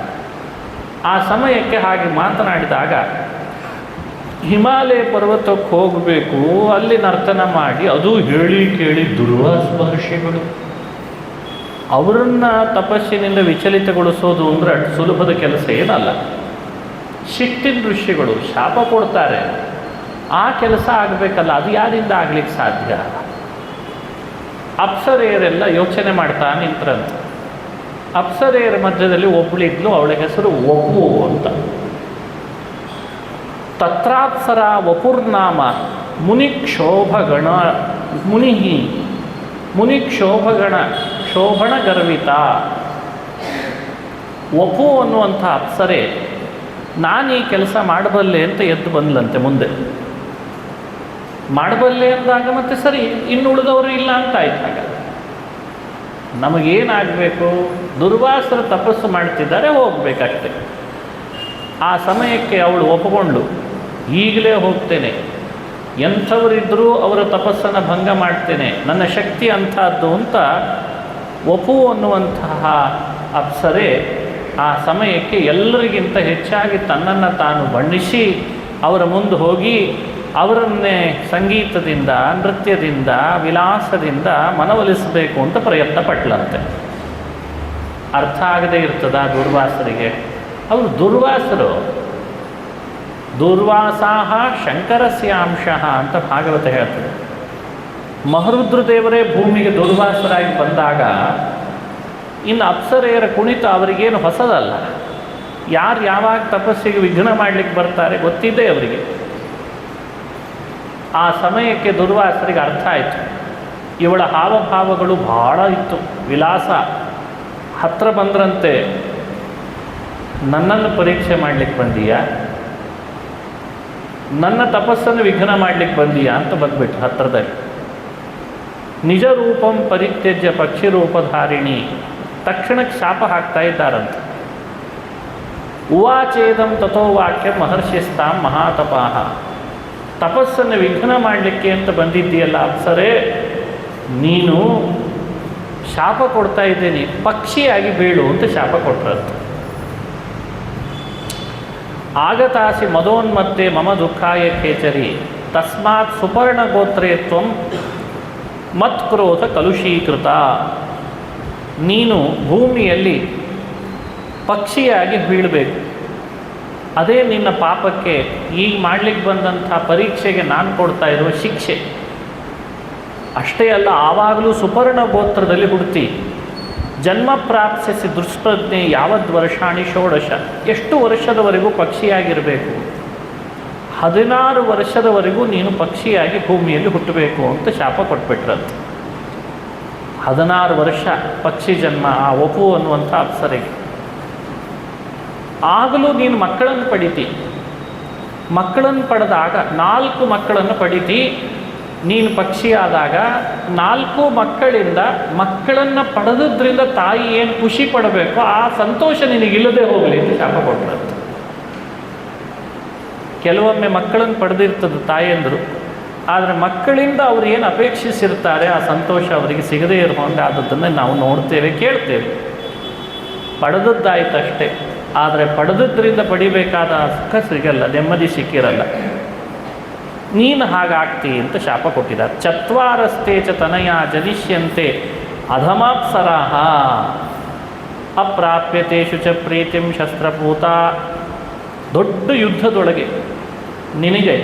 ಆ ಸಮಯಕ್ಕೆ ಹಾಗೆ ಮಾತನಾಡಿದಾಗ ಹಿಮಾಲಯ ಪರ್ವತಕ್ಕೆ ಹೋಗಬೇಕು, ಅಲ್ಲಿ ನರ್ತನ ಮಾಡಿ, ಅದು ಹೇಳಿ ಕೇಳಿ ದುರ್ವಾಸ ಮಹರ್ಷಿಗಳು ಅವರನ್ನು ತಪಸ್ಸಿನಿಂದ ವಿಚಲಿತಗೊಳಿಸೋದು ಅಂದರೆ ಅಷ್ಟು ಸುಲಭದ ಕೆಲಸ ಏನಲ್ಲ. ಶಿಟ್ಟಿನ ಋಷಿಗಳು ಶಾಪ ಕೊಡ್ತಾರೆ, ಆ ಕೆಲಸ ಆಗಬೇಕಲ್ಲ, ಅದು ಯಾರಿಂದ ಆಗ್ಲಿಕ್ಕೆ ಸಾಧ್ಯ? ಅಪ್ಸರೆಯರೆಲ್ಲ ಯೋಚನೆ ಮಾಡ್ತಾ ನಿಂತ್ರಂತೆ. ಅಪ್ಸರೆಯರ ಮಧ್ಯದಲ್ಲಿ ಒಬ್ಬಳಿದ್ಲು, ಅವಳ ಹೆಸರು ವಪು ಅಂತ. ತತ್ರಾಪ್ಸರ ವಪುರ್ನಾಮ ಮುನಿಕ್ಷೋಭಗಣ ಮುನಿಕ್ಷೋಭಗಣ ಶೋಭಣ ಗರ್ವಿತ. ವಪು ಅನ್ನುವಂಥ ಅಪ್ಸರೆ ನಾನು ಈ ಕೆಲಸ ಮಾಡಬಲ್ಲೆ ಅಂತ ಎದ್ದು ಬಂದ್ಲಂತೆ. ಮುಂದೆ ಮಾಡಬಲ್ಲೆ ಅಂದಾಗ ಮತ್ತೆ ಸರಿ, ಇನ್ನು ಉಳಿದವರು ಇಲ್ಲ ಅಂತ ಆಯ್ತು. ಆಗ ನಮಗೇನಾಗಬೇಕು? ದುರ್ವಾಸರು ತಪಸ್ಸು ಮಾಡ್ತಿದ್ದಾರೆ, ಹೋಗಬೇಕಷ್ಟೆ. ಆ ಸಮಯಕ್ಕೆ ಅವಳು ಒಪ್ಪಿಕೊಂಡು, ಈಗಲೇ ಹೋಗ್ತೇನೆ, ಎಂಥವರಿದ್ದರೂ ಅವರ ತಪಸ್ಸನ್ನು ಭಂಗ ಮಾಡ್ತೇನೆ, ನನ್ನ ಶಕ್ತಿ ಅಂಥದ್ದು ಅಂತ ವಪು ಅನ್ನುವಂತಹ ಅಪ್ಸರೆ ಆ ಸಮಯಕ್ಕೆ ಎಲ್ಲರಿಗಿಂತ ಹೆಚ್ಚಾಗಿ ತನ್ನನ್ನು ತಾನು ಬಣ್ಣಿಸಿ ಅವರ ಮುಂದೆ ಹೋಗಿ ಅವರನ್ನೇ ಸಂಗೀತದಿಂದ, ನೃತ್ಯದಿಂದ, ವಿಲಾಸದಿಂದ ಮನವೊಲಿಸಬೇಕು ಅಂತ ಪ್ರಯತ್ನ ಪಟ್ಲಂತೆ. ಅರ್ಥ ಆಗದೇ ಇರ್ತದ ದುರ್ವಾಸರಿಗೆ. ಅವರು ದುರ್ವಾಸರು. ದುರ್ವಾಸಾಹ ಶಂಕರಸ್ಯಾಂಶಃ ಅಂತ ಭಾಗವತ ಹೇಳ್ತದೆ. ಮಹರುದ್ರದೇವರೇ ಭೂಮಿಗೆ ದುರ್ವಾಸರಾಗಿ ಬಂದಾಗ ಇನ್ನು ಅಪ್ಸರೆಯರ ಕುಣಿತ ಅವರಿಗೇನು ಹೊಸದಲ್ಲ. ಯಾರು ಯಾವಾಗ ತಪಸ್ಸಿಗೆ ವಿಘ್ನ ಮಾಡಲಿಕ್ಕೆ ಬರ್ತಾರೆ ಗೊತ್ತಿದೆ ಅವರಿಗೆ. ಆ ಸಮಯಕ್ಕೆ ದುರ್ವಾಸರಿಗೆ ಅರ್ಥ ಆಯಿತು. ಇವಳ ಹಾವಭಾವಗಳು ಭಾಳ ಇತ್ತು, ವಿಲಾಸ. ಹತ್ರ ಬಂದ್ರಂತೆ, ನನ್ನನ್ನು ಪರೀಕ್ಷೆ ಮಾಡಲಿಕ್ಕೆ ಬಂದೀಯಾ, ನನ್ನ ತಪಸ್ಸನ್ನು ವಿಘ್ನ ಮಾಡಲಿಕ್ಕೆ ಬಂದೀಯಾ ಅಂತ ಬಂದ್ಬಿಟ್ಟು ಹತ್ತಿರದಲ್ಲಿ. ನಿಜ ರೂಪಂ ಪರಿತ್ಯಜ್ಯ ಪಕ್ಷಿ ರೂಪಧಾರಿಣಿ. ತಕ್ಷಣಕ್ಕೆ ಶಾಪ ಹಾಕ್ತಾ ಇದ್ದಾರಂತೆ. ಉವಾಚೇದಂ ತಥೋ ವಾಕ್ಯ ಮಹರ್ಷಿಸ್ತಾಂ ಮಹಾತಪಾಹ. ತಪಸ್ಸನ್ನು ವಿಘ್ನ ಮಾಡಲಿಕ್ಕೆ ಅಂತ ಬಂದಿದ್ದೀಯಲ್ಲ ಅಪ್ಸರೆ, ನೀನು ಶಾಪ ಕೊಡ್ತಾ ಇದ್ದೇನೆ, ಪಕ್ಷಿಯಾಗಿ ಬೀಳು ಅಂತ ಶಾಪ ಕೊಟ್ಟರಂತೆ. ಆಗತಾಸಿ ಮದೋನ್ಮತ್ತೆ ಮಮ ದುಃಖಾಯ ಖೇಚರಿ ತಸ್ಮಾತ್ ಸುಪರ್ಣ ಗೋತ್ರೇ ತ್ವಂ ಮತ್ಕ್ರೋಧ ಕಲುಷೀಕೃತ. ನೀನು ಭೂಮಿಯಲ್ಲಿ ಪಕ್ಷಿಯಾಗಿ ಬೀಳಬೇಕು, ಅದೇ ನಿನ್ನ ಪಾಪಕ್ಕೆ, ಈಗ ಮಾಡಲಿಕ್ಕೆ ಬಂದಂಥ ಪರೀಕ್ಷೆಗೆ ನಾನು ಕೊಡ್ತಾ ಇರುವ ಶಿಕ್ಷೆ. ಅಷ್ಟೇ ಅಲ್ಲ, ಆವಾಗಲೂ ಸುಪರ್ಣ ಗೋತ್ರದಲ್ಲಿ ಹುಡ್ತಿ. ಜನ್ಮ ಪ್ರಾಪ್ತಿಸಿ ದುಷ್ಪ್ರಜ್ಞೆ ಯಾವದ್ ವರ್ಷಾಣಿ ಷೋಡಶ. ಎಷ್ಟು ವರ್ಷದವರೆಗೂ ಪಕ್ಷಿಯಾಗಿರಬೇಕು? 16 ವರ್ಷದವರೆಗೂ ನೀನು ಪಕ್ಷಿಯಾಗಿ ಭೂಮಿಯಲ್ಲಿ ಹುಟ್ಟಬೇಕು ಅಂತ ಶಾಪ ಕೊಟ್ಬಿಟ್ರಂತೆ. 16 ವರ್ಷ ಪಕ್ಷಿ ಜನ್ಮ ಆ ವಪು ಅನ್ನುವಂಥ ಅಪ್ಸರೆಗೆ. ಆಗಲೂ ನೀನು ಮಕ್ಕಳನ್ನು ಪಡಿತಿ. ಮಕ್ಕಳನ್ನು ಪಡೆದಾಗ 4 ಮಕ್ಕಳನ್ನು ಪಡಿತಿ. ನೀನು ಪಕ್ಷಿಯಾದಾಗ 4 ಮಕ್ಕಳಿಂದ ಮಕ್ಕಳನ್ನು ಪಡೆದದ್ರಿಂದ ತಾಯಿ ಏನು ಖುಷಿ ಪಡಬೇಕು ಆ ಸಂತೋಷ ನಿನಗಿಲ್ಲದೆ ಹೋಗಲಿ ಅಂತ ಶಾಪ ಕೊಟ್ಟರಂತೆ. ಕೆಲವೊಮ್ಮೆ ಮಕ್ಕಳನ್ನು ಪಡೆದಿರ್ತದೆ ತಾಯಿಯಂದರು, ಆದರೆ ಮಕ್ಕಳಿಂದ ಅವರು ಏನು ಅಪೇಕ್ಷಿಸಿರ್ತಾರೆ ಆ ಸಂತೋಷ ಅವರಿಗೆ ಸಿಗದೇ ಇರುವಂಗೆ ಆದದ್ದನ್ನು ನಾವು ನೋಡ್ತೇವೆ, ಕೇಳ್ತೇವೆ. ಪಡೆದದ್ದಾಯ್ತಷ್ಟೇ, ಆದರೆ ಪಡೆದದ್ರಿಂದ ಪಡಿಬೇಕಾದ ಸುಖ ಸಿಗಲ್ಲ, ನೆಮ್ಮದಿ ಸಿಕ್ಕಿರಲ್ಲ. ನೀನು ಹಾಗಾಗ್ತಿ ಅಂತ ಶಾಪ ಕೊಟ್ಟಿದ್ದಾರೆ. ಚತ್ವಾರಸ್ತೆ ಚ ತನಯ ಜನಿಷ್ಯಂತೆ ಅಧಮಾಪ್ಸರಾಹ ಅಪ್ರಾಪ್ಯತೇಷು ಚ ಪ್ರೀತಿಂ ಶಸ್ತ್ರಪೂತ. ದೊಡ್ಡ ಯುದ್ಧದೊಳಗೆ ನಿನಗೆ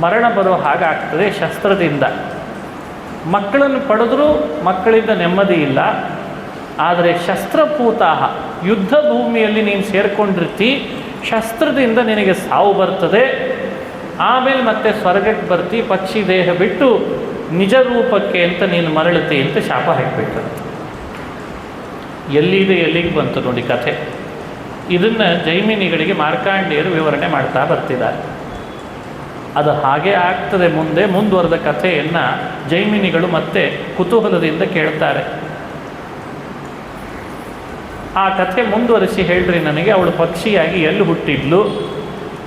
ಮರಣ ಬರೋ ಹಾಗಾಗ್ತದೆ ಶಸ್ತ್ರದಿಂದ. ಮಕ್ಕಳನ್ನು ಪಡೆದರೂ ಮಕ್ಕಳಿಂದ ನೆಮ್ಮದಿ ಇಲ್ಲ. ಆದರೆ ಶಸ್ತ್ರಪೂತಾಹ, ಯುದ್ಧ ಭೂಮಿಯಲ್ಲಿ ನೀನು ಸೇರಿಕೊಂಡಿರ್ತಿ, ಶಸ್ತ್ರದಿಂದ ನಿನಗೆ ಸಾವು ಬರ್ತದೆ. ಆಮೇಲೆ ಮತ್ತೆ ಸ್ವರ್ಗಕ್ಕೆ ಬರ್ತಿ, ಪಕ್ಷಿ ದೇಹ ಬಿಟ್ಟು ನಿಜ ರೂಪಕ್ಕೆ ಅಂತ ನೀನು ಮರಳುತ್ತಿ ಅಂತ ಶಾಪ ಹಾಕಿಬಿಟ್ರಂತೆ. ಎಲ್ಲಿದೆ ಎಲ್ಲಿಗೆ ಬಂತು ನೋಡಿ ಕಥೆ. ಇದನ್ನು ಜೈಮಿನಿಗಳಿಗೆ ಮಾರ್ಕಾಂಡೇಯರು ವಿವರಣೆ ಮಾಡ್ತಾ ಬರ್ತಿದ್ದಾರೆ. ಅದು ಹಾಗೆ ಆಗ್ತದೆ ಮುಂದುವರೆದ ಕಥೆಯನ್ನು ಜೈಮಿನಿಗಳು ಮತ್ತೆ ಕುತೂಹಲದಿಂದ ಕೇಳ್ತಾರೆ. ಆ ಕಥೆ ಮುಂದುವರಿಸಿ ಹೇಳ್ರಿ ನನಗೆ, ಅವಳು ಪಕ್ಷಿಯಾಗಿ ಎಲ್ಲಿ ಹುಟ್ಟಿದ್ಲು,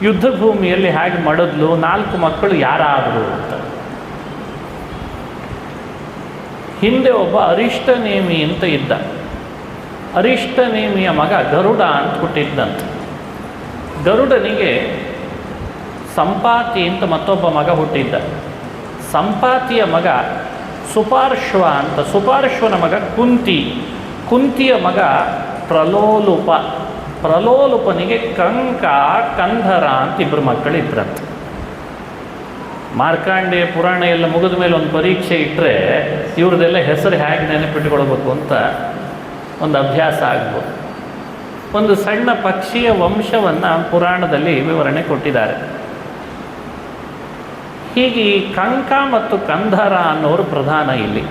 ಯುದ್ಧ ಭೂಮಿಯಲ್ಲಿ ಹೇಗೆ ಮಡದ್ಲು, 4 ಮಕ್ಕಳು ಯಾರಾದರು ಅಂತ. ಹಿಂದೆ ಒಬ್ಬ ಅರಿಷ್ಟನೇಮಿ ಅಂತ ಇದ್ದ. ಅರಿಷ್ಟನೇಮಿಯ ಮಗ ಗರುಡ ಅಂತ ಹುಟ್ಟಿದ್ದಂತೆ. ಗರುಡನಿಗೆ ಸಂಪಾತಿ ಅಂತ ಮತ್ತೊಬ್ಬ ಮಗ ಹುಟ್ಟಿದ್ದ. ಸಂಪಾತಿಯ ಮಗ ಸುಪಾರ್ಶ್ವ ಅಂತ, ಸುಪಾರ್ಶ್ವನ ಮಗ ಕುಂತಿ, ಕುಂತಿಯ ಮಗ ಪ್ರಲೋಲುಪ, ಪ್ರಲೋಲುಪನಿಗೆ ಕಂಕ, ಕಂಧರ ಅಂತ 2 ಮಕ್ಕಳಿದ್ರಂತೆ. ಮಾರ್ಕಾಂಡೇಯ ಪುರಾಣ ಎಲ್ಲ ಮುಗಿದ ಮೇಲೆ ಒಂದು ಪರೀಕ್ಷೆ ಇಟ್ಟರೆ ಇವ್ರದ್ದೆಲ್ಲ ಹೆಸರು ಹೇಗೆ ನೆನಪಿಟ್ಟುಕೊಳ್ಬೇಕು ಅಂತ ಒಂದು ಅಭ್ಯಾಸ ಆಗ್ಬೋದು. ಒಂದು ಸಣ್ಣ ಪಕ್ಷಿಯ ವಂಶವನ್ನು ಪುರಾಣದಲ್ಲಿ ವಿವರಣೆ ಕೊಟ್ಟಿದ್ದಾರೆ. ಹೀಗೆ ಕಂಕ ಮತ್ತು ಕಂಧರ ಅನ್ನೋರು ಪ್ರಧಾನ ಇಲ್ಲಿ.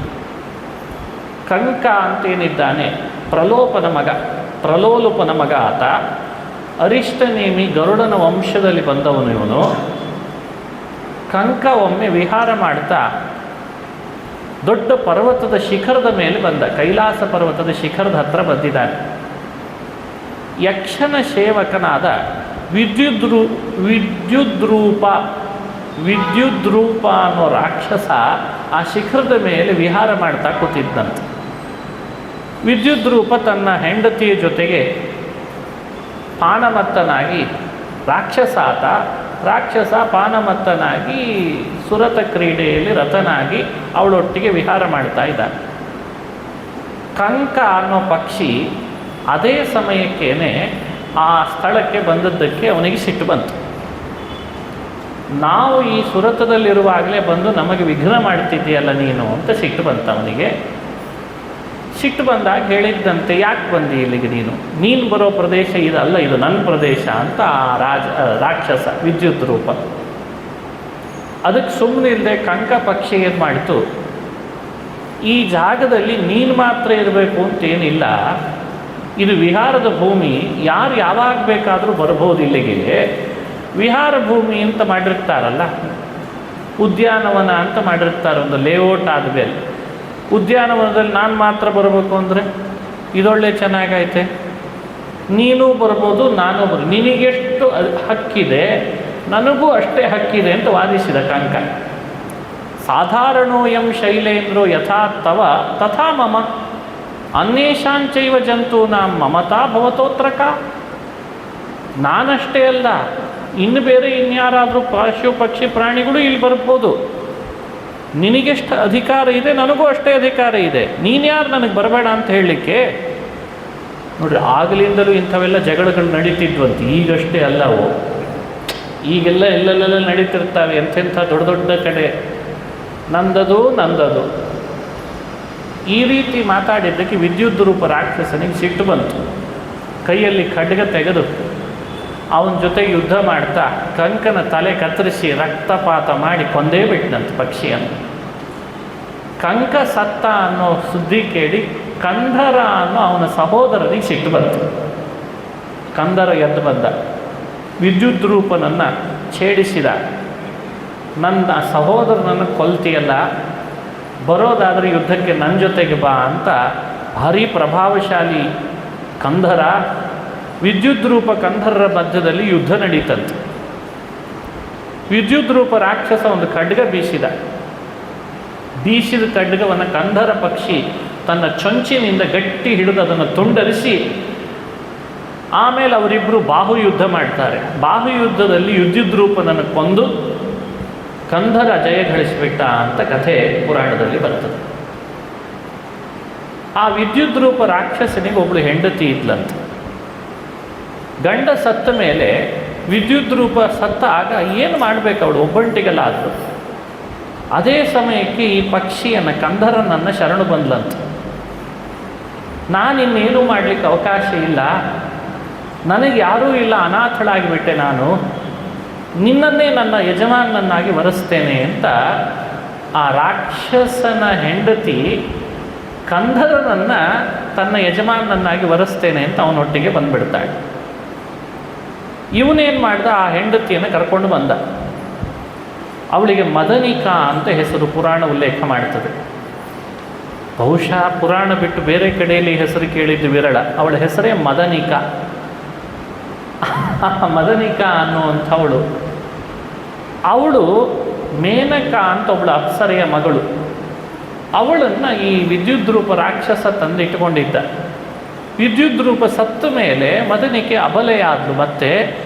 ಕಂಕ ಅಂತೇನಿದ್ದಾನೆ ಪ್ರಲೋಪನ ಮಗ, ಪ್ರಲೋಲುಪನ ಮಗ ಆತ. ಅರಿಷ್ಟನೇಮಿ ಗರುಡನ ವಂಶದಲ್ಲಿ ಬಂದವನು ಇವನು. ಕಂಕ ಒಮ್ಮೆ ವಿಹಾರ ಮಾಡ್ತಾ ದೊಡ್ಡ ಪರ್ವತದ ಶಿಖರದ ಮೇಲೆ ಬಂದ, ಕೈಲಾಸ ಪರ್ವತದ ಶಿಖರದ ಹತ್ರ ಬಂದಿದ್ದಾನೆ. ಯಕ್ಷನ ಸೇವಕನಾದ ವಿದ್ಯುದ್ರೂಪ ಅನ್ನೋ ರಾಕ್ಷಸ ಆ ಶಿಖರದ ಮೇಲೆ ವಿಹಾರ ಮಾಡ್ತಾ ಕೂತಿದ್ದಂತೆ. ವಿದ್ಯುದ್ರೂಪ ತನ್ನ ಹೆಂಡತಿಯ ಜೊತೆಗೆ ಪಾನಮತ್ತನಾಗಿ ರಾಕ್ಷಸ ಪಾನಮತ್ತನಾಗಿ ಸುರತ ಕ್ರೀಡೆಯಲ್ಲಿ ರತನಾಗಿ ಅವಳೊಟ್ಟಿಗೆ ವಿಹಾರ ಮಾಡ್ತಾ ಇದ್ದಾನೆ. ಕಂಕ ಅನ್ನೋ ಪಕ್ಷಿ ಅದೇ ಸಮಯಕ್ಕೇನೆ ಆ ಸ್ಥಳಕ್ಕೆ ಬಂದದ್ದಕ್ಕೆ ಅವನಿಗೆ ಸಿಟ್ಟು ಬಂತು. ನಾವು ಈ ಸುರತದಲ್ಲಿರುವಾಗಲೇ ಬಂದು ನಮಗೆ ವಿಘ್ನ ಮಾಡ್ತಿದ್ದೀಯಲ್ಲ ನೀನು ಅಂತ ಸಿಟ್ಟು ಬಂತು ಅವನಿಗೆ. ಸಿಟ್ಟು ಬಂದಾಗ ಹೇಳಿದ್ದಂತೆ, ಯಾಕೆ ಬಂದಿ ಇಲ್ಲಿಗೆ ನೀನು ಬರೋ ಪ್ರದೇಶ ಇದಲ್ಲ, ಇದು ನನ್ನ ಪ್ರದೇಶ ಅಂತ ಆ ರಾಕ್ಷಸ ವಿದ್ಯುತ್ ರೂಪ. ಅದಕ್ಕೆ ಸುಮ್ಮನಿಲ್ಲದೆ ಕಂಕ ಪಕ್ಷಿ ಏನು ಮಾಡಿತು, ಈ ಜಾಗದಲ್ಲಿ ನೀನು ಮಾತ್ರ ಇರಬೇಕು ಅಂತೇನಿಲ್ಲ, ಇದು ವಿಹಾರದ ಭೂಮಿ, ಯಾರು ಯಾವಾಗ ಬೇಕಾದರೂ ಬರ್ಬೋದು ಇಲ್ಲಿಗೆ. ವಿಹಾರ ಭೂಮಿ ಅಂತ ಮಾಡಿರ್ತಾರಲ್ಲ, ಉದ್ಯಾನವನ ಅಂತ ಮಾಡಿರ್ತಾರೆ, ಒಂದು ಲೇಔಟ್ ಆದಮೇಲೆ ಉದ್ಯಾನವನದಲ್ಲಿ ನಾನು ಮಾತ್ರ ಬರಬೇಕು ಅಂದರೆ ಇದೊಳ್ಳೆ ಚೆನ್ನಾಗೈತೆ, ನೀನು ಬರ್ಬೋದು ನಾನು ಬರ್ಬೋದು, ನಿನಗೆಷ್ಟು ಹಕ್ಕಿದೆ ನನಗೂ ಅಷ್ಟೇ ಹಕ್ಕಿದೆ ಅಂತ ವಾದಿಸಿದ ಕಂಕ. ಸಾಧಾರಣೋಯಂ ಶೈಲೇಂದ್ರೋ ಯಥಾ ತವ ತಥಾ ಮಮ ಅನ್ಯೇಷಾಂಚೈವ ಜಂತೂನಾಂ ಮಮತಾ ಭವತೋತ್ರಕ. ನಾನಷ್ಟೇ ಅಲ್ಲ, ಇನ್ನು ಬೇರೆ ಇನ್ಯಾರಾದರೂ ಪಶು ಪಕ್ಷಿ ಪ್ರಾಣಿಗಳು ಇಲ್ಲಿ ಬರ್ಬೋದು. ನಿನಗೆಷ್ಟು ಅಧಿಕಾರ ಇದೆ ನನಗೂ ಅಷ್ಟೇ ಅಧಿಕಾರ ಇದೆ, ನೀನ್ಯಾರು ನನಗೆ ಬರಬೇಡ ಅಂತ ಹೇಳಲಿಕ್ಕೆ. ನೋಡ್ರಿ, ಆಗಲಿಂದಲೂ ಇಂಥವೆಲ್ಲ ಜಗಳಗಳು ನಡೀತಿದ್ವಂತೆ, ಈಗಷ್ಟೇ ಅಲ್ಲವು, ಈಗೆಲ್ಲ ಎಲ್ಲೆಲ್ಲೆಲ್ಲ ನಡೀತಿರ್ತಾವೆ ಎಂಥೆಂಥ ದೊಡ್ಡ ದೊಡ್ಡ ಕಡೆ. ನಂದದು ಈ ರೀತಿ ಮಾತಾಡಿದ್ದಕ್ಕೆ ವಿದ್ಯುತ್ ರೂಪ ರಾಕ್ಷಸನಿಗೆ ಸಿಟ್ಟು ಬಂತು. ಕೈಯಲ್ಲಿ ಖಡ್ಗ ತೆಗೆದು ಅವನ ಜೊತೆ ಯುದ್ಧ ಮಾಡ್ತಾ ಕಂಕನ ತಲೆ ಕತ್ತರಿಸಿ ರಕ್ತಪಾತ ಮಾಡಿ ಕೊಂದೇ ಬಿಟ್ಟನಂತೆ ಪಕ್ಷಿಯನ್ನು. ಕಂಕ ಸತ್ತ ಅನ್ನೋ ಸುದ್ದಿ ಕೇಳಿ ಕಂಧರ ಅನ್ನೋ ಅವನ ಸಹೋದರನಿಗೆ ಸಿಟ್ಟು ಬಂತು. ಕಂದರ ಎದ್ದು ಬಂದ, ವಿದ್ಯುತ್ ರೂಪನನ್ನು ಛೇಡಿಸಿದ. ನನ್ನ ಸಹೋದರನನ್ನು ಕೊಲ್ತಿಯಲ್ಲ, ಬರೋದಾದರೆ ಯುದ್ಧಕ್ಕೆ ನನ್ನ ಜೊತೆಗೆ ಬಾ ಅಂತ ಭಾರೀ ಪ್ರಭಾವಶಾಲಿ ಕಂಧರ ವಿದ್ಯುತ್ ರೂಪ ಕಂಧರರ ಮಧ್ಯದಲ್ಲಿ ಯುದ್ಧ ನಡೀತಂತೆ. ವಿದ್ಯುತ್ ರೂಪ ರಾಕ್ಷಸ ಒಂದು ಖಡ್ಗ ಬೀಸಿದ ಖಡ್ಗವನ್ನು ಕಂಧರ ಪಕ್ಷಿ ತನ್ನ ಚೊಂಚಿನಿಂದ ಗಟ್ಟಿ ಹಿಡಿದು ಅದನ್ನು ತುಂಡರಿಸಿ ಆಮೇಲೆ ಅವರಿಬ್ಬರು ಬಾಹುಯುದ್ಧ ಮಾಡ್ತಾರೆ. ಬಾಹುಯುದ್ಧದಲ್ಲಿ ವಿದ್ಯುತ್ ರೂಪನನ್ನು ಕೊಂದು ಕಂಧರ ಜಯ ಗಳಿಸಿಬಿಟ್ಟ ಅಂತ ಕಥೆ ಪುರಾಣದಲ್ಲಿ ಬರ್ತದೆ. ಆ ವಿದ್ಯುತ್ ರೂಪ ರಾಕ್ಷಸನಿಗೆ ಒಬ್ಬಳು ಹೆಂಡತಿ ಇದ್ಲಂತೆ. ಗಂಡ ಸತ್ತ ಮೇಲೆ ವಿದ್ಯುತ್ ರೂಪ ಸತ್ತಾಗ ಏನು ಮಾಡಬೇಕು, ಅವಳು ಒಬ್ಬಂಟಿಗೆಲ್ಲ ಆದರು. ಅದೇ ಸಮಯಕ್ಕೆ ಈ ಪಕ್ಷಿಯನ್ನು ಕಂಧರನನ್ನು ಶರಣು ಬಂದ್ಲಂತೆ. ನಾನಿನ್ನೇನು ಮಾಡಲಿಕ್ಕೆ ಅವಕಾಶ ಇಲ್ಲ, ನನಗೆ ಯಾರೂ ಇಲ್ಲ, ಅನಾಥಳಾಗಿಬಿಟ್ಟೆ ನಾನು, ನಿನ್ನನ್ನೇ ನನ್ನ ಯಜಮಾನನನ್ನಾಗಿ ವರಿಸ್ತೇನೆ ಅಂತ ಆ ರಾಕ್ಷಸನ ಹೆಂಡತಿ ಕಂಧರನನ್ನು ತನ್ನ ಯಜಮಾನನನ್ನಾಗಿ ವರಿಸ್ತೇನೆ ಅಂತ ಅವನೊಟ್ಟಿಗೆ ಬಂದುಬಿಡ್ತಾಳೆ. ಇವನೇನು ಮಾಡ್ದ, ಆ ಹೆಂಡತಿಯನ್ನು ಕರ್ಕೊಂಡು ಬಂದ. ಅವಳಿಗೆ ಮದನಿಕಾ ಅಂತ ಹೆಸರು ಪುರಾಣ ಉಲ್ಲೇಖ ಮಾಡ್ತದೆ. ಬಹುಶಃ ಪುರಾಣ ಬಿಟ್ಟು ಬೇರೆ ಕಡೆಯಲ್ಲಿ ಹೆಸರು ಕೇಳಿದ್ದು ವಿರಳ. ಅವಳ ಹೆಸರೇ ಮದನಿಕಾ. ಮದನಿಕಾ ಅನ್ನುವಂಥವಳು, ಅವಳು ಮೇನಕಾ ಅಂತ ಒಬ್ಬಳು ಅಪ್ಸರೆಯ ಮಗಳು. ಅವಳನ್ನು ಈ ವಿದ್ಯುತ್ ರೂಪ ರಾಕ್ಷಸ ತಂದಿಟ್ಟುಕೊಂಡಿದ್ದ. ವಿದ್ಯುತ್ ರೂಪ ಸತ್ತ ಮೇಲೆ ಮದನಿಕೆ ಅಬಲೆಯಾದಳು. ಮತ್ತೆ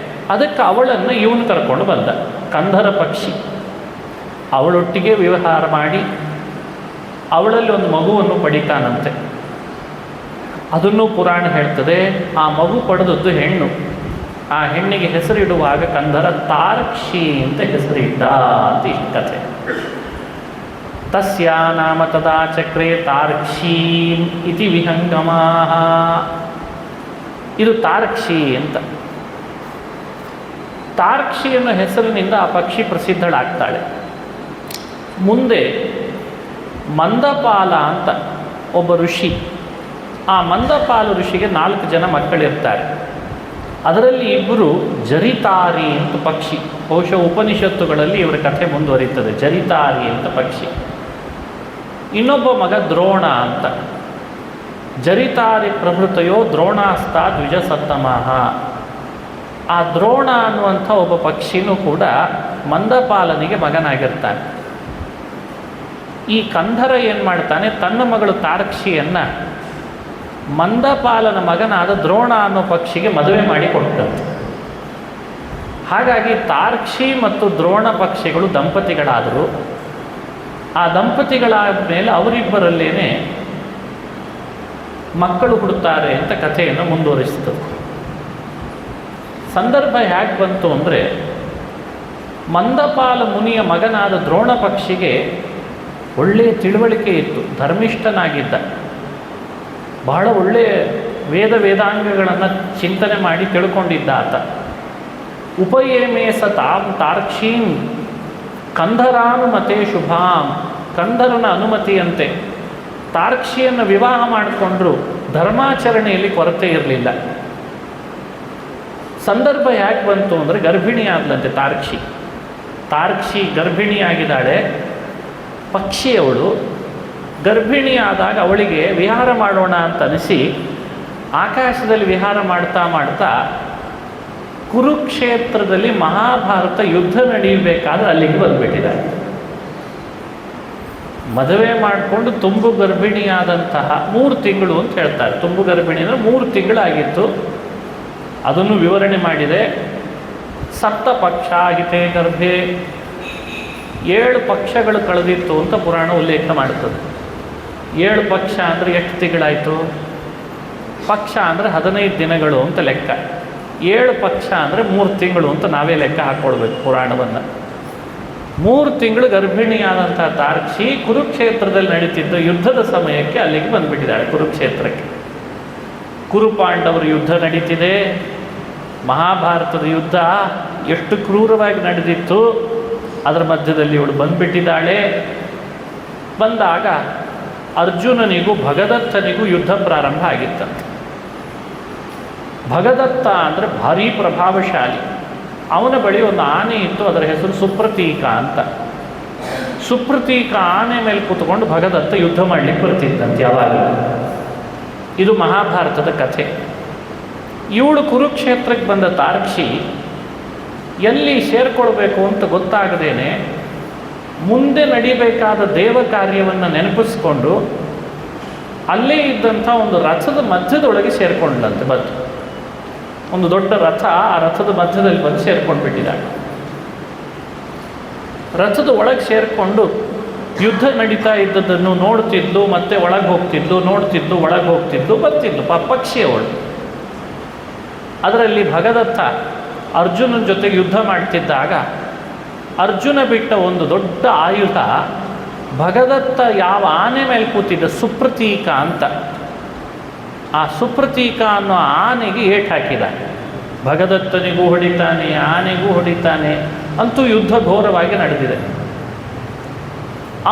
ಅದಕ್ಕೆ ಅವಳನ್ನು ಇವನು ಕರ್ಕೊಂಡು ಬಂದ, ಕಂಧರ ಪಕ್ಷಿ. ಅವಳೊಟ್ಟಿಗೆ ವ್ಯವಹಾರ ಮಾಡಿ ಅವಳಲ್ಲಿ ಒಂದು ಮಗುವನ್ನು ಪಡಿತಾನಂತೆ. ಅದನ್ನು ಪುರಾಣ ಹೇಳ್ತದೆ. ಆ ಮಗು ಪಡೆದದ್ದು ಹೆಣ್ಣು. ಆ ಹೆಣ್ಣಿಗೆ ಹೆಸರಿಡುವಾಗ ಕಂಧರ ತಾರ್ಕ್ಷಿ ಅಂತ ಹೆಸರಿಟ್ಟ ಅಂತ ಇಷ್ಟ ಕಥೆ. ತಸ್ಯಾ ನಾಮ ತದಾ ಚಕ್ರೆ ತಾರ್ಕ್ಷೀಂ ಇತಿ ವಿಹಂಗಮಾಃ. ಇದು ತಾರ್ಕ್ಷಿ ಅಂತ. ತಾರ್ಕ್ಷಿ ಅನ್ನೋ ಹೆಸರಿನಿಂದ ಆ ಪಕ್ಷಿ ಪ್ರಸಿದ್ಧಳಾಗ್ತಾಳೆ. ಮುಂದೆ ಮಂದಪಾಲ ಅಂತ ಒಬ್ಬ ಋಷಿ. ಆ ಮಂದಪಾಲ ಋಷಿಗೆ 4 ಜನ ಮಕ್ಕಳಿರ್ತಾರೆ. ಅದರಲ್ಲಿ ಇಬ್ಬರು ಜರಿತಾರಿ ಅಂತ ಪಕ್ಷಿ. ಬಹುಶಃ ಉಪನಿಷತ್ತುಗಳಲ್ಲಿ ಇವರ ಕಥೆ ಮುಂದುವರಿತದೆ. ಜರಿತಾರಿ ಅಂತ ಪಕ್ಷಿ. ಇನ್ನೊಬ್ಬ ಮಗ ದ್ರೋಣ ಅಂತ. ಜರಿತಾರಿ ಪ್ರಭೃತಯೋ ದ್ರೋಣಾಸ್ತ ದ್ವಿಜಸತ್ತಮಃ. ಆ ದ್ರೋಣ ಅನ್ನುವಂಥ ಒಬ್ಬ ಪಕ್ಷಿನೂ ಕೂಡ ಮಂದಪಾಲನಿಗೆ ಮಗನಾಗಿರ್ತಾನೆ. ಈ ಕಂಧರ ಏನು ಮಾಡ್ತಾನೆ, ತನ್ನ ಮಗಳು ತಾರ್ಕ್ಷಿಯನ್ನು ಮಂದಪಾಲನ ಮಗನಾದ ದ್ರೋಣ ಅನ್ನೋ ಪಕ್ಷಿಗೆ ಮದುವೆ ಮಾಡಿ ಕೊಟ್ಟಂತೆ. ಹಾಗಾಗಿ ತಾರ್ಕ್ಷಿ ಮತ್ತು ದ್ರೋಣ ಪಕ್ಷಿಗಳು ದಂಪತಿಗಳಾದರು. ಆ ದಂಪತಿಗಳಾದ ಮೇಲೆ ಅವರಿಬ್ಬರಲ್ಲೇನೆ ಮಕ್ಕಳು ಹುಡುತ್ತಾರೆ ಅಂತ ಕಥೆಯನ್ನು ಮುಂದುವರಿಸ್ತದೆ. ಸಂದರ್ಭ ಹೇಗೆ ಬಂತು ಅಂದರೆ, ಮಂದಪಾಲ ಮುನಿಯ ಮಗನಾದ ದ್ರೋಣ ಪಕ್ಷಿಗೆ ಒಳ್ಳೆಯ ತಿಳುವಳಿಕೆ ಇತ್ತು, ಧರ್ಮಿಷ್ಠನಾಗಿದ್ದ, ಬಹಳ ಒಳ್ಳೆಯ ವೇದಾಂಗಗಳನ್ನು ಚಿಂತನೆ ಮಾಡಿ ತಿಳ್ಕೊಂಡಿದ್ದ ಆತ. ಉಪಯೇಮೇ ಸ ತಾಂ ತಾರ್ಕ್ಷೀಂ ಕಂಧರಾನುಮತೆ ಶುಭಾಂ, ಕಂಧರನ ಅನುಮತಿಯಂತೆ ತಾರ್ಕ್ಷಿಯನ್ನು ವಿವಾಹ ಮಾಡಿಕೊಂಡ್ರು. ಧರ್ಮಾಚರಣೆಯಲ್ಲಿ ಕೊರತೆ ಇರಲಿಲ್ಲ. ಸಂದರ್ಭ ಯಾಕೆ ಬಂತು ಅಂದರೆ, ಗರ್ಭಿಣಿಯಾದ್ಲಂತೆ ತಾರ್ಕ್ಷಿ ಗರ್ಭಿಣಿಯಾಗಿದ್ದಾಳೆ. ಪಕ್ಷಿಯವಳು ಗರ್ಭಿಣಿಯಾದಾಗ ಅವಳಿಗೆ ವಿಹಾರ ಮಾಡೋಣ ಅಂತ ಅನಿಸಿ ಆಕಾಶದಲ್ಲಿ ವಿಹಾರ ಮಾಡ್ತಾ ಮಾಡ್ತಾ ಕುರುಕ್ಷೇತ್ರದಲ್ಲಿ ಮಹಾಭಾರತ ಯುದ್ಧ ನಡೆಯಬೇಕಾದ್ರೆ ಅಲ್ಲಿಗೆ ಬಂದುಬಿಟ್ಟಿದ್ದಾಳೆ. ಮದುವೆ ಮಾಡಿಕೊಂಡು ತುಂಬು ಗರ್ಭಿಣಿಯಾದಂತಹ 3 ತಿಂಗಳು ಅಂತ ಹೇಳ್ತಾರೆ. ತುಂಬು ಗರ್ಭಿಣಿ ಅಂದರೆ 3 ತಿಂಗಳಾಗಿತ್ತು. ಅದನ್ನು ವಿವರಣೆ ಮಾಡಿದೆ. ಸಪ್ತ ಪಕ್ಷ ಆಗಿತೆ ಗರ್ಭೆ, 7 ಪಕ್ಷಗಳು ಕಳೆದಿತ್ತು ಅಂತ ಪುರಾಣ ಉಲ್ಲೇಖ ಮಾಡುತ್ತದೆ. 7 ಪಕ್ಷ ಅಂದರೆ ಎಷ್ಟು ತಿಂಗಳಾಯಿತು? ಪಕ್ಷ ಅಂದರೆ 15 ದಿನಗಳು ಅಂತ ಲೆಕ್ಕ. 7 ಪಕ್ಷ ಅಂದರೆ 3 ತಿಂಗಳು ಅಂತ ನಾವೇ ಲೆಕ್ಕ ಹಾಕ್ಕೊಳ್ಬೇಕು ಪುರಾಣವನ್ನು. 3 ತಿಂಗಳು ಗರ್ಭಿಣಿಯಾದಂಥ ತಾರ್ಕ್ಷಿ ಕುರುಕ್ಷೇತ್ರದಲ್ಲಿ ನಡೀತಿದ್ದ ಯುದ್ಧದ ಸಮಯಕ್ಕೆ ಅಲ್ಲಿಗೆ ಬಂದುಬಿಟ್ಟಿದ್ದಾಳೆ, ಕುರುಕ್ಷೇತ್ರಕ್ಕೆ. ಕುರುಪಾಂಡವರ ಯುದ್ಧ ನಡೀತಿದೆ. ಮಹಾಭಾರತದ ಯುದ್ಧ ಎಷ್ಟು ಕ್ರೂರವಾಗಿ ನಡೆದಿತ್ತು, ಅದರ ಮಧ್ಯದಲ್ಲಿ ಇವಳು ಬಂದುಬಿಟ್ಟಿದ್ದಾಳೆ. ಬಂದಾಗ ಅರ್ಜುನನಿಗೂ ಭಗದತ್ತನಿಗೂ ಯುದ್ಧ ಪ್ರಾರಂಭ ಆಗಿತ್ತಂತೆ. ಭಗದತ್ತ ಅಂದರೆ ಭಾರೀ ಪ್ರಭಾವಶಾಲಿ. ಅವನ ಬಳಿ ಒಂದು ಆನೆ ಇತ್ತು, ಅದರ ಹೆಸರು ಸುಪ್ರತೀಕ ಅಂತ. ಸುಪ್ರತೀಕ ಆನೆ ಮೇಲೆ ಕೂತ್ಕೊಂಡು ಭಗದತ್ತ ಯುದ್ಧ ಮಾಡಲಿಕ್ಕೆ ಬರ್ತಿದ್ದಂತೆ ಯಾವಾಗ. ಇದು ಮಹಾಭಾರತದ ಕಥೆ. ಇವಳು ಕುರುಕ್ಷೇತ್ರಕ್ಕೆ ಬಂದ ತಾರ್ಕ್ಷಿ ಎಲ್ಲಿ ಸೇರಿಕೊಳ್ಬೇಕು ಅಂತ ಗೊತ್ತಾಗದೇನೆ ಮುಂದೆ ನಡಿಬೇಕಾದ ದೇವ ಕಾರ್ಯವನ್ನು ನೆನಪಿಸ್ಕೊಂಡು ಅಲ್ಲೇ ಇದ್ದಂಥ ಒಂದು ರಥದ ಮಧ್ಯದೊಳಗೆ ಸೇರಿಕೊಂಡ್ಲಂತೆ. ಬಂದು ಒಂದು ದೊಡ್ಡ ರಥ, ಆ ರಥದ ಮಧ್ಯದಲ್ಲಿ ಬಂದು ಸೇರ್ಕೊಂಡು ಬಿಟ್ಟಿದ್ದಾಳೆ. ರಥದ ಒಳಗೆ ಸೇರಿಕೊಂಡು ಯುದ್ಧ ನಡೀತಾ ಇದ್ದದ್ದನ್ನು ನೋಡ್ತಿದ್ಲು, ಮತ್ತೆ ಒಳಗೆ ಹೋಗ್ತಿದ್ಲು, ನೋಡ್ತಿದ್ಲು, ಒಳಗೆ ಹೋಗ್ತಿದ್ಲು, ಬರ್ತಿದ್ಲು. ಪಕ್ಷಿಯವಳು. ಅದರಲ್ಲಿ ಭಗದತ್ತ ಅರ್ಜುನನ ಜೊತೆಗೆ ಯುದ್ಧ ಮಾಡ್ತಿದ್ದಾಗ ಅರ್ಜುನ ಬಿಟ್ಟ ಒಂದು ದೊಡ್ಡ ಆಯುಧ ಭಗದತ್ತ ಯಾವ ಆನೆ ಮೇಲೆ ಕೂತಿದ್ದ ಸುಪ್ರತೀಕ ಅಂತ, ಆ ಸುಪ್ರತೀಕ ಅನ್ನೋ ಆನೆಗೆ ಏಟು ಹಾಕಿದ. ಭಗದತ್ತನಿಗೂ ಹೊಡಿತಾನೆ, ಆನೆಗೂ ಹೊಡಿತಾನೆ. ಅಂತೂ ಯುದ್ಧ ಘೋರವಾಗಿ ನಡೆದಿದೆ.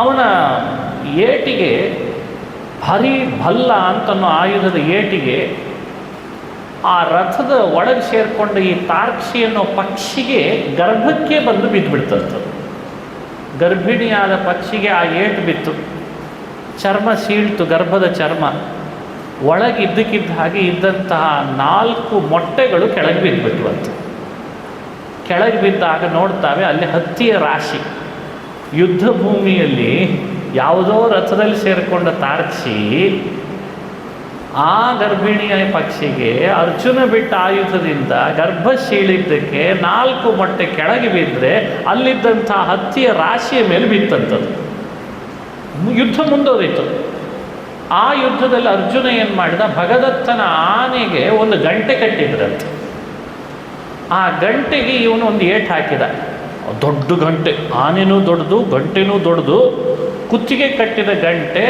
ಅವನ ಏಟಿಗೆ ಭಾರೀ ಭಲ್ಲ ಅಂತನ್ನೋ ಆಯುಧದ ಏಟಿಗೆ ಆ ರಥದ ಒಳಗೆ ಸೇರಿಕೊಂಡ ಈ ತಾರ್ಕ್ಷಿ ಅನ್ನೋ ಪಕ್ಷಿಗೆ ಗರ್ಭಕ್ಕೆ ಬಂದು ಬಿದ್ದುಬಿಡ್ತಂತ. ಗರ್ಭಿಣಿಯಾದ ಪಕ್ಷಿಗೆ ಆ ಏಟು ಬಿತ್ತು, ಚರ್ಮ ಸೀಳ್ತು, ಗರ್ಭದ ಚರ್ಮ. ಒಳಗೆ ಇದ್ದಕ್ಕಿದ್ದ ಹಾಗೆ ಇದ್ದಂತಹ 4 ಮೊಟ್ಟೆಗಳು ಕೆಳಗೆ ಬಿದ್ದುಬಿಟ್ವಂತೆ. ಕೆಳಗೆ ಬಿದ್ದಾಗ ನೋಡ್ತಾವೆ ಅಲ್ಲಿ ಹತ್ತಿಯ ರಾಶಿ. ಯುದ್ಧ ಭೂಮಿಯಲ್ಲಿ ಯಾವುದೋ ರಥದಲ್ಲಿ ಸೇರಿಕೊಂಡ ತಾರ್ಕ್ಷಿ ಆ ಗರ್ಭಿಣಿಯ ಪಕ್ಷಿಗೆ ಅರ್ಜುನ ಬಿಟ್ಟ ಆಯುಧದಿಂದ ಗರ್ಭ ಸೀಳಿದ್ದಕ್ಕೆ 4 ಮೊಟ್ಟೆ ಕೆಳಗೆ ಬಿದ್ದರೆ ಅಲ್ಲಿದ್ದಂಥ ಹತ್ತಿಯ ರಾಶಿಯ ಮೇಲೆ ಬಿತ್ತಂಥದ್ದು. ಯುದ್ಧ ಮುಂದುವರಿತು. ಆ ಯುದ್ಧದಲ್ಲಿ ಅರ್ಜುನ ಏನು ಮಾಡಿದ, ಭಗದತ್ತನ ಆನೆಗೆ ಒಂದು ಗಂಟೆ ಕಟ್ಟಿದ್ರಂತೆ. ಆ ಗಂಟೆಗೆ ಇವನು ಒಂದು ಏಟು ಹಾಕಿದ. ದೊಡ್ಡ ಗಂಟೆ, ಆನೆನೂ ದೊಡ್ಡದು, ಗಂಟೆನೂ ದೊಡ್ಡದು. ಕುತ್ತಿಗೆ ಕಟ್ಟಿದ ಗಂಟೆ.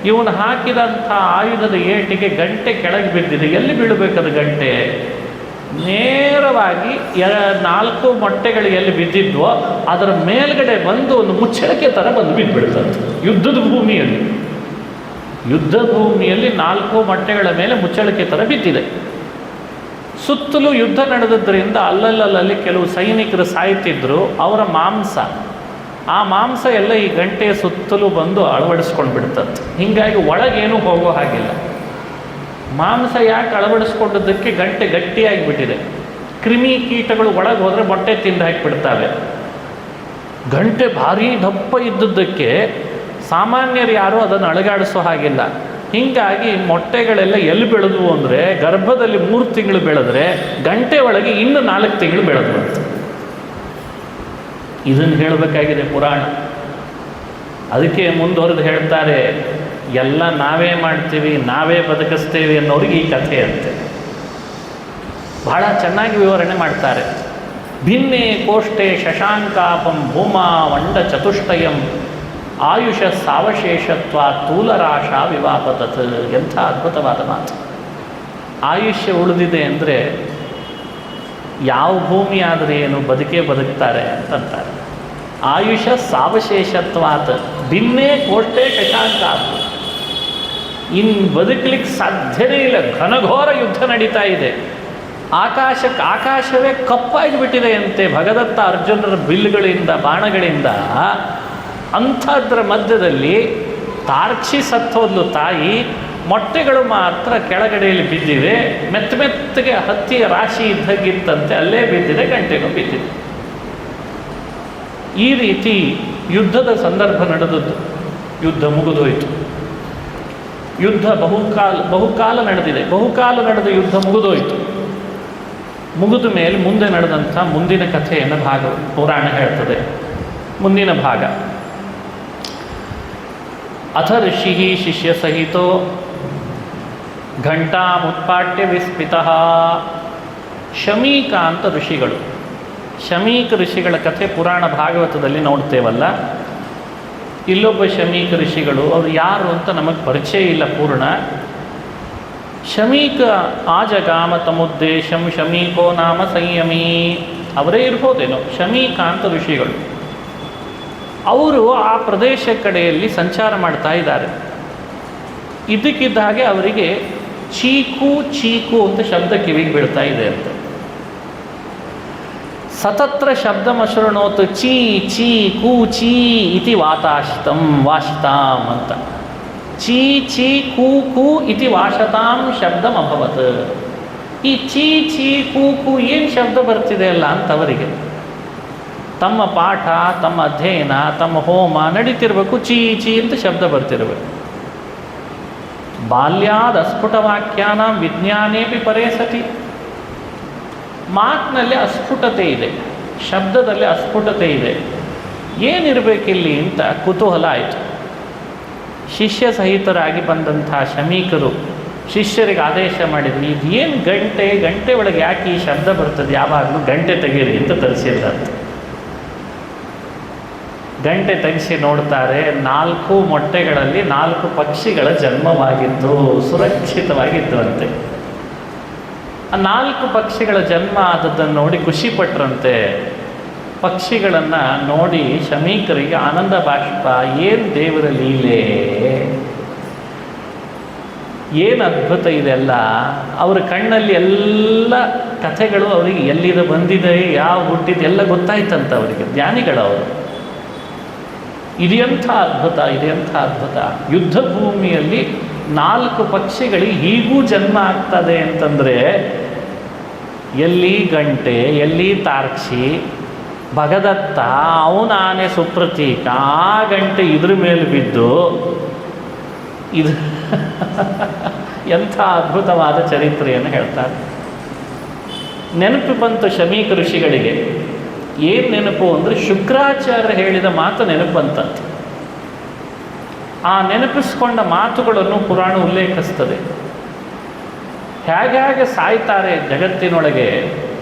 ಇವನು ಹಾಕಿದಂಥ ಆಯುಧದ ಏಟಿಗೆ ಗಂಟೆ ಕೆಳಗೆ ಬಿದ್ದಿದೆ. ಎಲ್ಲಿ ಬೀಳಬೇಕದು ಗಂಟೆ? ನೇರವಾಗಿ 4 ಮೊಟ್ಟೆಗಳು ಎಲ್ಲಿ ಬಿದ್ದಿದ್ವೋ ಅದರ ಮೇಲ್ಗಡೆ ಬಂದು ಒಂದು ಮುಚ್ಚಳಿಕೆ ಥರ ಬಂದು ಬಿದ್ದುಬಿಡ್ತಂತೆ. ಯುದ್ಧ ಭೂಮಿಯಲ್ಲಿ 4 ಮೊಟ್ಟೆಗಳ ಮೇಲೆ ಮುಚ್ಚಳಿಕೆ ಥರ ಬಿದ್ದಿದೆ. ಸುತ್ತಲೂ ಯುದ್ಧ ನಡೆದದ್ರಿಂದ ಅಲ್ಲಲ್ಲಿ ಕೆಲವು ಸೈನಿಕರು ಸಾಯ್ತಿದ್ರು. ಅವರ ಮಾಂಸ, ಆ ಮಾಂಸ ಎಲ್ಲ ಈ ಗಂಟೆಯ ಸುತ್ತಲೂ ಬಂದು ಅಳವಡಿಸ್ಕೊಂಡು ಬಿಡ್ತಂತೆ. ಹೀಗಾಗಿ ಒಳಗೇನೂ ಹೋಗೋ ಹಾಗಿಲ್ಲ. ಮಾಂಸ ಯಾಕೆ ಅಳವಡಿಸ್ಕೊಂಡದ್ದಕ್ಕೆ ಗಂಟೆ ಗಟ್ಟಿಯಾಗಿಬಿಟ್ಟಿದೆ. ಕ್ರಿಮಿ ಕೀಟಗಳು ಒಳಗೆ ಹೋದರೆ ಮೊಟ್ಟೆ ತಿಂದು ಹಾಕಿಬಿಡ್ತಾವೆ. ಗಂಟೆ ಭಾರೀ ದಪ್ಪ ಇದ್ದದ್ದಕ್ಕೆ ಸಾಮಾನ್ಯರು ಯಾರೂ ಅದನ್ನು ಅಳಗಾಡಿಸೋ ಹಾಗಿಲ್ಲ. ಹೀಗಾಗಿ ಮೊಟ್ಟೆಗಳೆಲ್ಲ ಎಲ್ಲಿ ಬೆಳೆದ್ವು ಅಂದರೆ ಗರ್ಭದಲ್ಲಿ 3 ತಿಂಗಳು ಬೆಳೆದ್ರೆ ಗಂಟೆ ಒಳಗೆ ಇನ್ನು 4 ತಿಂಗಳು ಬೆಳೆದ್ವು ಅಂತ. ಇದನ್ನು ಹೇಳಬೇಕಾಗಿದೆ ಪುರಾಣ. ಅದಕ್ಕೆ ಮುಂದುವರೆದು ಹೇಳ್ತಾರೆ, ಎಲ್ಲ ನಾವೇ ಮಾಡ್ತೀವಿ, ನಾವೇ ಬದುಕಿಸ್ತೇವೆ ಅನ್ನೋರಿಗೆ ಈ ಕಥೆ ಅಂತೆ. ಬಹಳ ಚೆನ್ನಾಗಿ ವಿವರಣೆ ಮಾಡ್ತಾರೆ. ಭಿನ್ನೆ ಕೋಷ್ಟೆ ಶಶಾಂಕಾಪಂ ಭೂಮಾ ವಂಡ ಚತುಷ್ಟಯಂ ಆಯುಷ ಸಾವಶೇಷತ್ವ ತೂಲರಾಶ ವಿವಾಪತತ್. ಎಂಥ ಅದ್ಭುತವಾದ ಮಾತು. ಆಯುಷ್ಯ ಉಳಿದಿದೆ ಅಂದರೆ ಯಾವ ಭೂಮಿ ಆದರೆ ಏನು ಬದುಕೇ ಬದುಕ್ತಾರೆ ಅಂತಂತಾರೆ. ಆಯುಷ ಸಾವಶೇಷತ್ವಾತ್ ಭಿನ್ನೇ ಕೋಷ್ಟೆ ಶಶಾಂಕಾಪ. ಇನ್ನು ಬದುಕಲಿಕ್ಕೆ ಸಾಧ್ಯನೇ ಇಲ್ಲ. ಘನಘೋರ ಯುದ್ಧ ನಡೀತಾ ಇದೆ. ಆಕಾಶವೇ ಕಪ್ಪಾಗಿಬಿಟ್ಟಿದೆ ಅಂತೆ ಭಗದತ್ತ ಅರ್ಜುನರ ಬಿಲ್ಲುಗಳಿಂದ, ಬಾಣಗಳಿಂದ. ಅಂಥದ್ರ ಮಧ್ಯದಲ್ಲಿ ತಾರ್ಕ್ಷಿ ಸತ್ತೋದ್ಲು ತಾಯಿ. ಮೊಟ್ಟೆಗಳು ಮಾತ್ರ ಕೆಳಗಡೆಯಲ್ಲಿ ಬಿದ್ದಿವೆ. ಮೆತ್ತಗೆ ಹತ್ತಿಯ ರಾಶಿ ಇದ್ದಾಗಿತ್ತಂತೆ, ಅಲ್ಲೇ ಬಿದ್ದಿದೆ, ಗಂಟೆಗೂ ಬಿದ್ದಿದೆ. ಈ ರೀತಿ ಯುದ್ಧದ ಸಂದರ್ಭ ನಡೆದದ್ದು. ಯುದ್ಧ ಮುಗಿದೋಯಿತು. ಯುದ್ಧ ಬಹುಕಾಲ ನಡೆದಿದೆ. ಬಹುಕಾಲ ನಡೆದ ಯುದ್ಧ ಮುಗಿದೋಯಿತು. ಮುಗಿದ ಮೇಲೆ ಮುಂದೆ ನಡೆದಂಥ ಮುಂದಿನ ಕಥೆಯನ್ನು ಪುರಾಣ ಹೇಳ್ತದೆ. ಮುಂದಿನ ಭಾಗ, ಅಥ ಋಷಿ ಶಿಷ್ಯ ಸಹಿತೋ ಘಂಟಾಮುತ್ಪಾಟ್ಯ ವಿಸ್ಮಿತಃ. ಶಮೀಕ ಅಂತ ಋಷಿಗಳು. ಶಮೀಕ ಋಷಿಗಳ ಕಥೆ ಪುರಾಣ ಭಾಗವತದಲ್ಲಿ ನೋಡ್ತೇವಲ್ಲ. ಇಲ್ಲೊಬ್ಬ ಶಮೀಕ ಋಷಿಗಳು, ಅವರು ಯಾರು ಅಂತ ನಮಗೆ ಪರಿಚಯ ಇಲ್ಲ ಪೂರ್ಣ. ಶಮೀಕ ಆಜಗಾಮ ತಮುದ್ದೇಶಂ ಶಮೀಕೋ ನಾಮ ಸಂಯಮೀ. ಅವರೇ ಇರ್ಬೋದೇನೋ, ಶಮೀಕ ಅಂತ ಋಷಿಗಳು. ಅವರು ಆ ಪ್ರದೇಶ ಕಡೆಯಲ್ಲಿ ಸಂಚಾರ ಮಾಡ್ತಾ ಇದ್ದಾರೆ. ಇದಕ್ಕಿದ್ದ ಹಾಗೆ ಅವರಿಗೆ ಚೀಕು ಚೀಕು ಅಂತ ಶಬ್ದ ಕಿವಿಗೆ ಬೀಳ್ತಾ ಇದೆ ಅಂತ. ಸತತ್ರ ಶಬ್ದಮಶೃಣೋತ್ ಚೀ ಚೀ ಕೂಚೀ ಇತಿ ವಾಶತಾಂ ಅಂತ. ಚೀ ಚೀ ಕೂ ಇತಿ ವಾಶತಾಂ ಶಬ್ದಮಭವತ್. ಈ ಚೀ ಚೀ ಕೂ ಏನು ಶಬ್ದ ಬರ್ತಿದೆ ಅಲ್ಲ ಅಂತವರಿಗೆ. ತಮ್ಮ ಪಾಠ, ತಮ್ಮ ಅಧ್ಯಯನ, ತಮ್ಮ ಹೋಮ ನಡೀತಿರ್ಬೇಕು, ಚೀ ಚೀ ಅಂತ ಶಬ್ದ ಬರ್ತಿರ್ಬೇಕು. ಬಾಲ್ಯಾದ ಅಸ್ಫುಟವಾಕ್ಯಾನ ವಿಜ್ಞಾನೇಪಿ ಪರೇ ಸತಿ. ಮಾತಿನಲ್ಲಿ ಅಸ್ಫುಟತೆ ಇದೆ, ಶಬ್ದದಲ್ಲಿ ಅಸ್ಫುಟತೆ ಇದೆ. ಏನಿರಬೇಕಿಲ್ಲಿ ಅಂತ ಕುತೂಹಲ ಆಯಿತು. ಶಿಷ್ಯ ಸಹಿತರಾಗಿ ಬಂದಂಥ ಶಮೀಕರು ಶಿಷ್ಯರಿಗೆ ಆದೇಶ ಮಾಡಿದ್ರು, ಇದೇನು ಗಂಟೆ ಒಳಗೆ ಯಾಕೆ ಈ ಶಬ್ದ ಬರ್ತದೆ, ಯಾವಾಗಲೂ ಗಂಟೆ ತೆಗೀರಿ ಅಂತ ತರಿಸಿದ್ರಂತೆ. ಗಂಟೆ ತೆಗೆಸಿ ನೋಡ್ತಾರೆ, 4 ಮೊಟ್ಟೆಗಳಲ್ಲಿ 4 ಪಕ್ಷಿಗಳ ಜನ್ಮವಾಗಿದ್ದು ಸುರಕ್ಷಿತವಾಗಿದ್ದುವಂತೆ. ಆ 4 ಪಕ್ಷಿಗಳ ಜನ್ಮ ಆದದ್ದನ್ನು ನೋಡಿ ಖುಷಿಪಟ್ರಂತೆ. ಪಕ್ಷಿಗಳನ್ನು ನೋಡಿ ಶಮೀಕರಿಗೆ ಆನಂದ ಬಾಷ್ಪ. ಏನು ದೇವರ ಲೀಲೆ, ಏನು ಅದ್ಭುತ ಇದೆಲ್ಲ. ಅವರ ಕಣ್ಣಲ್ಲಿ ಎಲ್ಲ ಕಥೆಗಳು ಅವರಿಗೆ ಎಲ್ಲಿದ ಬಂದಿದೆ, ಯಾವ ಹುಟ್ಟಿದೆ ಎಲ್ಲ ಗೊತ್ತಾಯ್ತಂತ ಅವರಿಗೆ. ಜ್ಞಾನಿಗಳವರು. ಇದೆಂಥ ಅದ್ಭುತ, ಇದೆಂಥ ಅದ್ಭುತ. ಯುದ್ಧ ಭೂಮಿಯಲ್ಲಿ 4 ಪಕ್ಷಿಗಳಿಗೆ ಹೀಗೂ ಜನ್ಮ ಆಗ್ತದೆ ಅಂತಂದರೆ, ಎಲ್ಲಿ ಗಂಟೆ, ಎಲ್ಲಿ ತಾರ್ಕ್ಷಿ, ಭಗದತ್ತ ಅವನ ಆನೆ ಸುಪ್ರತೀಕ, ಆ ಗಂಟೆ ಇದ್ರ ಮೇಲೆ ಬಿದ್ದು, ಇದು ಎಂಥ ಅದ್ಭುತವಾದ ಚರಿತ್ರೆಯನ್ನು ಹೇಳ್ತಾರೆ. ನೆನಪು ಬಂತು ಶಮೀಕ ಋಷಿಗಳಿಗೆ. ಏನು ನೆನಪು ಅಂದರೆ ಶುಕ್ರಾಚಾರ್ಯ ಹೇಳಿದ ಮಾತು ನೆನಪು ಬಂತಂತೆ. ಆ ನೆನಪಿಸ್ಕೊಂಡ ಮಾತುಗಳನ್ನು ಪುರಾಣ ಉಲ್ಲೇಖಿಸ್ತದೆ. ಹೇಗೆ ಸಾಯ್ತಾರೆ ಜಗತ್ತಿನೊಳಗೆ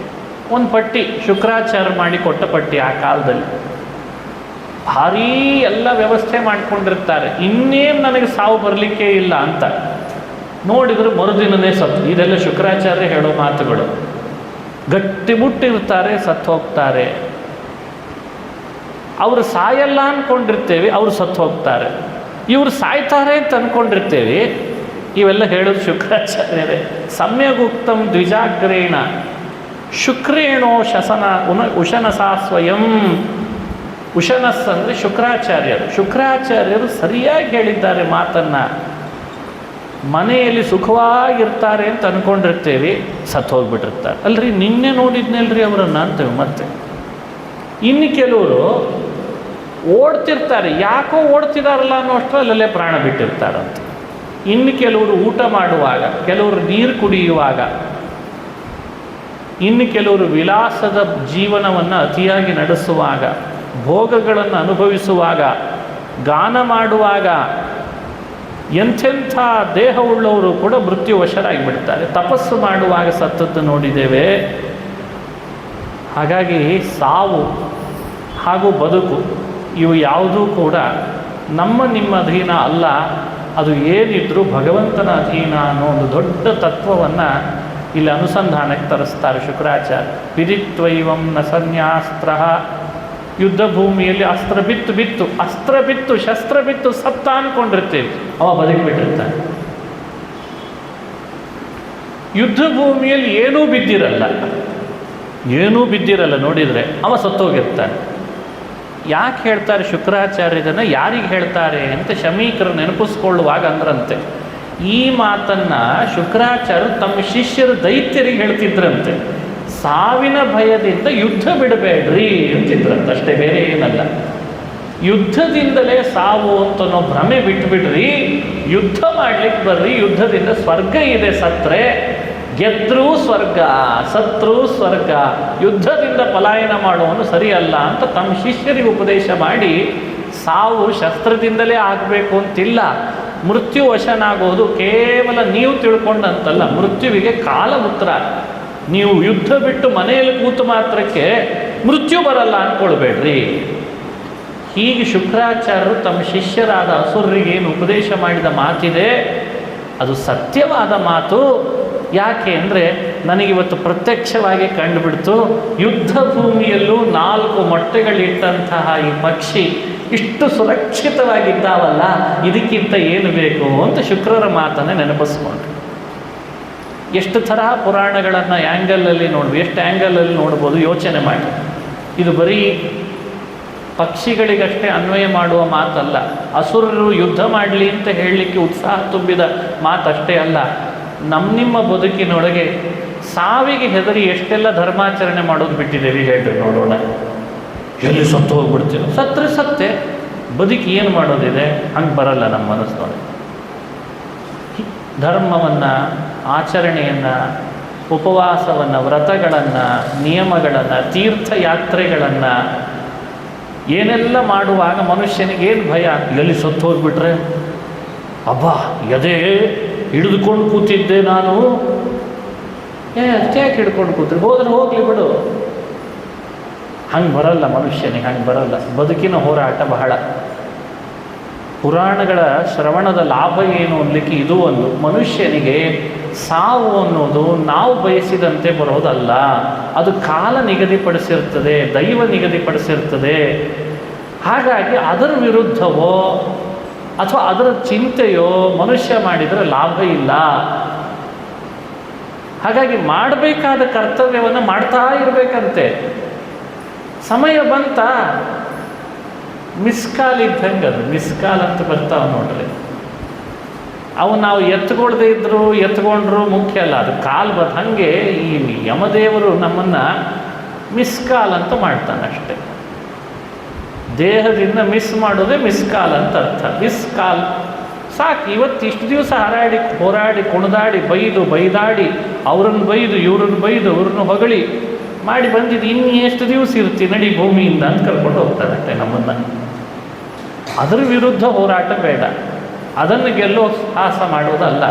ಒಂದು ಪಟ್ಟಿ ಶುಕ್ರಾಚಾರ್ಯ ಮಾಡಿ ಕೊಟ್ಟ ಪಟ್ಟಿ. ಆ ಕಾಲದಲ್ಲಿ ಭಾರೀ ಎಲ್ಲ ವ್ಯವಸ್ಥೆ ಮಾಡಿಕೊಂಡಿರ್ತಾರೆ. ಇನ್ನೇನು ನನಗೆ ಸಾವು ಬರಲಿಕ್ಕೆ ಇಲ್ಲ ಅಂತ ನೋಡಿದ್ರು ಮರುದಿನನೇ ಸತ್ತು. ಇದೆಲ್ಲ ಶುಕ್ರಾಚಾರ್ಯ ಹೇಳೋ ಮಾತುಗಳು. ಗಟ್ಟಿಮುಟ್ಟಿರ್ತಾರೆ, ಸತ್ತು ಹೋಗ್ತಾರೆ. ಅವರು ಸಾಯಲ್ಲ ಅಂದ್ಕೊಂಡಿರ್ತೇವೆ, ಅವರು ಸತ್ತು ಹೋಗ್ತಾರೆ. ಇವರು ಸಾಯ್ತಾರೆ ಅಂತ ಅಂದ್ಕೊಂಡಿರ್ತೇವೆ. ಇವೆಲ್ಲ ಹೇಳೋದು ಶುಕ್ರಾಚಾರ್ಯರೇ. ಸಮ್ಯಗುಕ್ತಂ ದ್ವಿಜಾಗ್ರೇಣ ಶುಕ್ರೇಣೋ ಉಶನಸಾ ಸ್ವಯಂ. ಉಶನಸ್ ಅಂದರೆ ಶುಕ್ರಾಚಾರ್ಯರು. ಶುಕ್ರಾಚಾರ್ಯರು ಸರಿಯಾಗಿ ಹೇಳಿದ್ದಾರೆ ಮಾತನ್ನು. ಮನೆಯಲ್ಲಿ ಸುಖವಾಗಿರ್ತಾರೆ ಅಂತ ಅಂದ್ಕೊಂಡಿರ್ತೇವೆ, ಸತ್ತು ಹೋಗ್ಬಿಟ್ಟಿರ್ತಾರೆ. ಅಲ್ರಿ ನಿನ್ನೆ ನೋಡಿದ್ನಲ್ರಿ ಅವರನ್ನು ಅಂತೇವೆ. ಮತ್ತೆ ಇನ್ನು ಕೆಲವರು ಓಡ್ತಿರ್ತಾರೆ, ಯಾಕೋ ಓಡ್ತಿದಾರಲ್ಲ ಅನ್ನೋ ಅಷ್ಟರಲ್ಲೇ ಪ್ರಾಣ ಬಿಟ್ಟಿರ್ತಾರಂತೆ. ಇನ್ನು ಕೆಲವರು ಊಟ ಮಾಡುವಾಗ, ಕೆಲವರು ನೀರು ಕುಡಿಯುವಾಗ, ಇನ್ನು ಕೆಲವರು ವಿಲಾಸದ ಜೀವನವನ್ನು ಅತಿಯಾಗಿ ನಡೆಸುವಾಗ, ಭೋಗಗಳನ್ನು ಅನುಭವಿಸುವಾಗ, ಗಾನ ಮಾಡುವಾಗ ಎಂಥೆಂಥ ದೇಹವುಳ್ಳವರು ಕೂಡ ಮೃತ್ಯುವಶರಾಗಿ ಬಿಡ್ತಾರೆ. ತಪಸ್ಸು ಮಾಡುವಾಗ ಸತ್ತದ್ದು ನೋಡಿದ್ದೇವೆ. ಹಾಗಾಗಿ ಸಾವು ಹಾಗೂ ಬದುಕು ಇವು ಯಾವುದೂ ಕೂಡ ನಿಮ್ಮ ಅಧೀನ ಅಲ್ಲ. ಅದು ಏನಿದ್ರೂ ಭಗವಂತನ ಅಧೀನ ಅನ್ನೋ ಒಂದು ದೊಡ್ಡ ತತ್ವವನ್ನು ಇಲ್ಲಿ ಅನುಸಂಧಾನಕ್ಕೆ ತರಿಸ್ತಾರೆ ಶುಕ್ರಾಚಾರ್ಯ. ವಿದಿತ್ವೈವಂ ನ ಸನ್ಯಾಸ್ತ್ರ, ಯುದ್ಧ ಭೂಮಿಯಲ್ಲಿ ಅಸ್ತ್ರ ಬಿತ್ತು ಶಸ್ತ್ರ ಬಿತ್ತು ಸತ್ತ ಅಂದ್ಕೊಂಡಿರ್ತೇವೆ, ಅವ ಬದುಕಿಬಿಟ್ಟಿರ್ತಾನೆ. ಯುದ್ಧ ಭೂಮಿಯಲ್ಲಿ ಏನೂ ಬಿದ್ದಿರಲ್ಲ ನೋಡಿದರೆ ಅವ ಸತ್ತೋಗಿರ್ತಾನೆ. ಯಾಕೆ ಹೇಳ್ತಾರೆ ಶುಕ್ರಾಚಾರ್ಯ ಇದನ್ನು, ಯಾರಿಗೆ ಹೇಳ್ತಾರೆ ಅಂತ ಶಮೀಕರು ನೆನಪಿಸ್ಕೊಳ್ಳುವಾಗ ಅಂದ್ರಂತೆ. ಈ ಮಾತನ್ನು ಶುಕ್ರಾಚಾರ್ಯರು ತಮ್ಮ ಶಿಷ್ಯರು ದೈತ್ಯರಿಗೆ ಹೇಳ್ತಿದ್ರಂತೆ. ಸಾವಿನ ಭಯದಿಂದ ಯುದ್ಧ ಬಿಡಬೇಡ್ರಿ ಅಂತಿದ್ರಂತೆ, ಅಷ್ಟೇ, ಬೇರೆ ಏನಲ್ಲ. ಯುದ್ಧದಿಂದಲೇ ಸಾವು ಅಂತನೋ ಭ್ರಮೆ ಬಿಟ್ಬಿಡ್ರಿ, ಯುದ್ಧ ಮಾಡ್ಲಿಕ್ಕೆ ಬರ್ರಿ, ಯುದ್ಧದಿಂದ ಸ್ವರ್ಗ ಇದೆ, ಸತ್ರೆ ಗೆದ್ರೂ ಸ್ವರ್ಗ, ಸತ್ರೂ ಸ್ವರ್ಗ, ಯುದ್ಧದಿಂದ ಪಲಾಯನ ಮಾಡುವನು ಸರಿಯಲ್ಲ ಅಂತ ತಮ್ಮ ಶಿಷ್ಯರಿಗೆ ಉಪದೇಶ ಮಾಡಿ, ಸಾವು ಶಸ್ತ್ರದಿಂದಲೇ ಆಗಬೇಕು ಅಂತಿಲ್ಲ, ಮೃತ್ಯು ವಶನಾಗೋದು ಕೇವಲ ನೀವು ತಿಳ್ಕೊಂಡಂತಲ್ಲ, ಮೃತ್ಯುವಿಗೆ ಕಾಲ ಉತ್ತರ. ನೀವು ಯುದ್ಧ ಬಿಟ್ಟು ಮನೆಯಲ್ಲಿ ಕೂತು ಮಾತ್ರಕ್ಕೆ ಮೃತ್ಯು ಬರಲ್ಲ ಅಂದ್ಕೊಳ್ಬೇಡ್ರಿ. ಹೀಗೆ ಶುಕ್ರಾಚಾರ್ಯರು ತಮ್ಮ ಶಿಷ್ಯರಾದ ಅಸುರರಿಗೆ ಏನು ಉಪದೇಶ ಮಾಡಿದ ಮಾತಿದೆ ಅದು ಸತ್ಯವಾದ ಮಾತು. ಯಾಕೆ ಅಂದರೆ ನನಗಿವತ್ತು ಪ್ರತ್ಯಕ್ಷವಾಗಿ ಕಂಡುಬಿಡ್ತು, ಯುದ್ಧ ಭೂಮಿಯಲ್ಲೂ 4 ಮೊಟ್ಟೆಗಳಿಟ್ಟಂತಹ ಈ ಪಕ್ಷಿ ಇಷ್ಟು ಸುರಕ್ಷಿತವಾಗಿದ್ದಾವಲ್ಲ, ಇದಕ್ಕಿಂತ ಏನು ಬೇಕು ಅಂತ ಶುಕ್ರರ ಮಾತನ್ನೇ ನೆನಪಿಸ್ಕೊಂಡ್ರು. ಎಷ್ಟು ತರಹ ಪುರಾಣಗಳನ್ನು ಆ್ಯಂಗಲಲ್ಲಿ ಎಷ್ಟು ಆ್ಯಂಗಲಲ್ಲಿ ನೋಡ್ಬೋದು ಯೋಚನೆ ಮಾಡಿ. ಇದು ಬರೀ ಪಕ್ಷಿಗಳಿಗಷ್ಟೇ ಅನ್ವಯ ಮಾಡುವ ಮಾತಲ್ಲ, ಅಸುರರು ಯುದ್ಧ ಮಾಡಲಿ ಅಂತ ಹೇಳಲಿಕ್ಕೆ ಉತ್ಸಾಹ ತುಂಬಿದ ಮಾತಷ್ಟೇ ಅಲ್ಲ. ನಿಮ್ಮ ಬದುಕಿನೊಳಗೆ ಸಾವಿಗೆ ಹೆದರಿ ಎಷ್ಟೆಲ್ಲ ಧರ್ಮಾಚರಣೆ ಮಾಡೋದು ಬಿಟ್ಟಿದ್ದೇವೆ ಹೇಳ್ರಿ ನೋಡೋಣ. ಎಲ್ಲಿ ಸತ್ತು ಹೋಗ್ಬಿಡ್ತೀವಿ, ಸತ್ತೆ ಬದುಕಿ ಏನು ಮಾಡೋದಿದೆ, ಹಂಗೆ ಬರಲ್ಲ ನಮ್ಮ ಮನಸ್ಸಿನೊಳಗೆ. ಧರ್ಮವನ್ನು, ಆಚರಣೆಯನ್ನು, ಉಪವಾಸವನ್ನು, ವ್ರತಗಳನ್ನು, ನಿಯಮಗಳನ್ನು, ತೀರ್ಥಯಾತ್ರೆಗಳನ್ನು ಏನೆಲ್ಲ ಮಾಡುವಾಗ ಮನುಷ್ಯನಿಗೇನು ಭಯ, ಎಲ್ಲಿ ಸತ್ತು ಹೋಗ್ಬಿಟ್ರೆ ಅಬ್ಬಾ ಎದೆ ಹಿಡಿದುಕೊಂಡು ಕೂತಿದ್ದೆ ನಾನು, ಯಾಕೆ ಹಿಡ್ಕೊಂಡು ಕೂತ್ರಿ, ಹೋದ್ರೆ ಹೋಗಲಿ ಬಿಡು. ಹಂಗೆ ಬರಲ್ಲ ಮನುಷ್ಯನಿಗೆ, ಹಂಗೆ ಬರಲ್ಲ. ಬದುಕಿನ ಹೋರಾಟ ಬಹಳ. ಪುರಾಣಗಳ ಶ್ರವಣದ ಲಾಭ ಏನು ಅನ್ನಲಿಕ್ಕೆ ಇದು ಒಂದು. ಮನುಷ್ಯನಿಗೆ ಸಾವು ಅನ್ನೋದು ನಾವು ಬಯಸಿದಂತೆ ಬರೋದಲ್ಲ, ಅದು ಕಾಲ ನಿಗದಿಪಡಿಸಿರ್ತದೆ, ದೈವ ನಿಗದಿಪಡಿಸಿರ್ತದೆ. ಹಾಗಾಗಿ ಅದರ ವಿರುದ್ಧವೋ ಅಥವಾ ಅದರ ಚಿಂತೆಯೋ ಮನುಷ್ಯ ಮಾಡಿದರೆ ಲಾಭ ಇಲ್ಲ. ಹಾಗಾಗಿ ಮಾಡಬೇಕಾದ ಕರ್ತವ್ಯವನ್ನು ಮಾಡ್ತಾ ಇರಬೇಕಂತೆ. ಸಮಯ ಬಂತ, ಮಿಸ್ಕಾಲ್ ಇದ್ದಂಗೆ, ಅದು ಮಿಸ್ಕಾಲ್ ಅಂತ ಬರ್ತಾವೆ ನೋಡ್ರಿ. ಅವು ನಾವು ಎತ್ಕೊಳ್ದೇ ಇದ್ದರೂ ಎತ್ಕೊಂಡ್ರು ಮುಖ್ಯ ಅಲ್ಲ, ಅದು ಕಾಲ್ ಬದ್. ಹಾಗೆ ಈ ಯಮದೇವರು ನಮ್ಮನ್ನು ಮಿಸ್ಕಾಲ್ ಅಂತ ಮಾಡ್ತಾನೆ ಅಷ್ಟೆ. ದೇಹದಿಂದ ಮಿಸ್ ಮಾಡೋದೇ ಮಿಸ್ಕಾಲ್ ಅಂತ ಅರ್ಥ. ಮಿಸ್ಕಾಲ್ ಸಾಕು. ಇವತ್ತು ಇಷ್ಟು ದಿವಸ ಹೋರಾಡಿ ಕುಣಿದಾಡಿ ಬೈದಾಡಿ ಅವ್ರನ್ನ ಬೈದು ಇವ್ರನ್ನ ಬೈದು ಅವ್ರನ್ನ ಹೊಗಳಿ ಮಾಡಿ ಬಂದಿದ್ದು, ಇನ್ನು ಎಷ್ಟು ದಿವಸ ಇರ್ತೀವಿ ನಡಿ ಭೂಮಿಯಿಂದ ಅಂತ ಕರ್ಕೊಂಡು ಹೋಗ್ತಾರಷ್ಟೆ ನಮ್ಮನ್ನು. ಅದರ ವಿರುದ್ಧ ಹೋರಾಟ ಬೇಡ, ಅದನ್ನು ಗೆಲ್ಲೋ ಸಾಹಸ ಮಾಡೋದಲ್ಲ.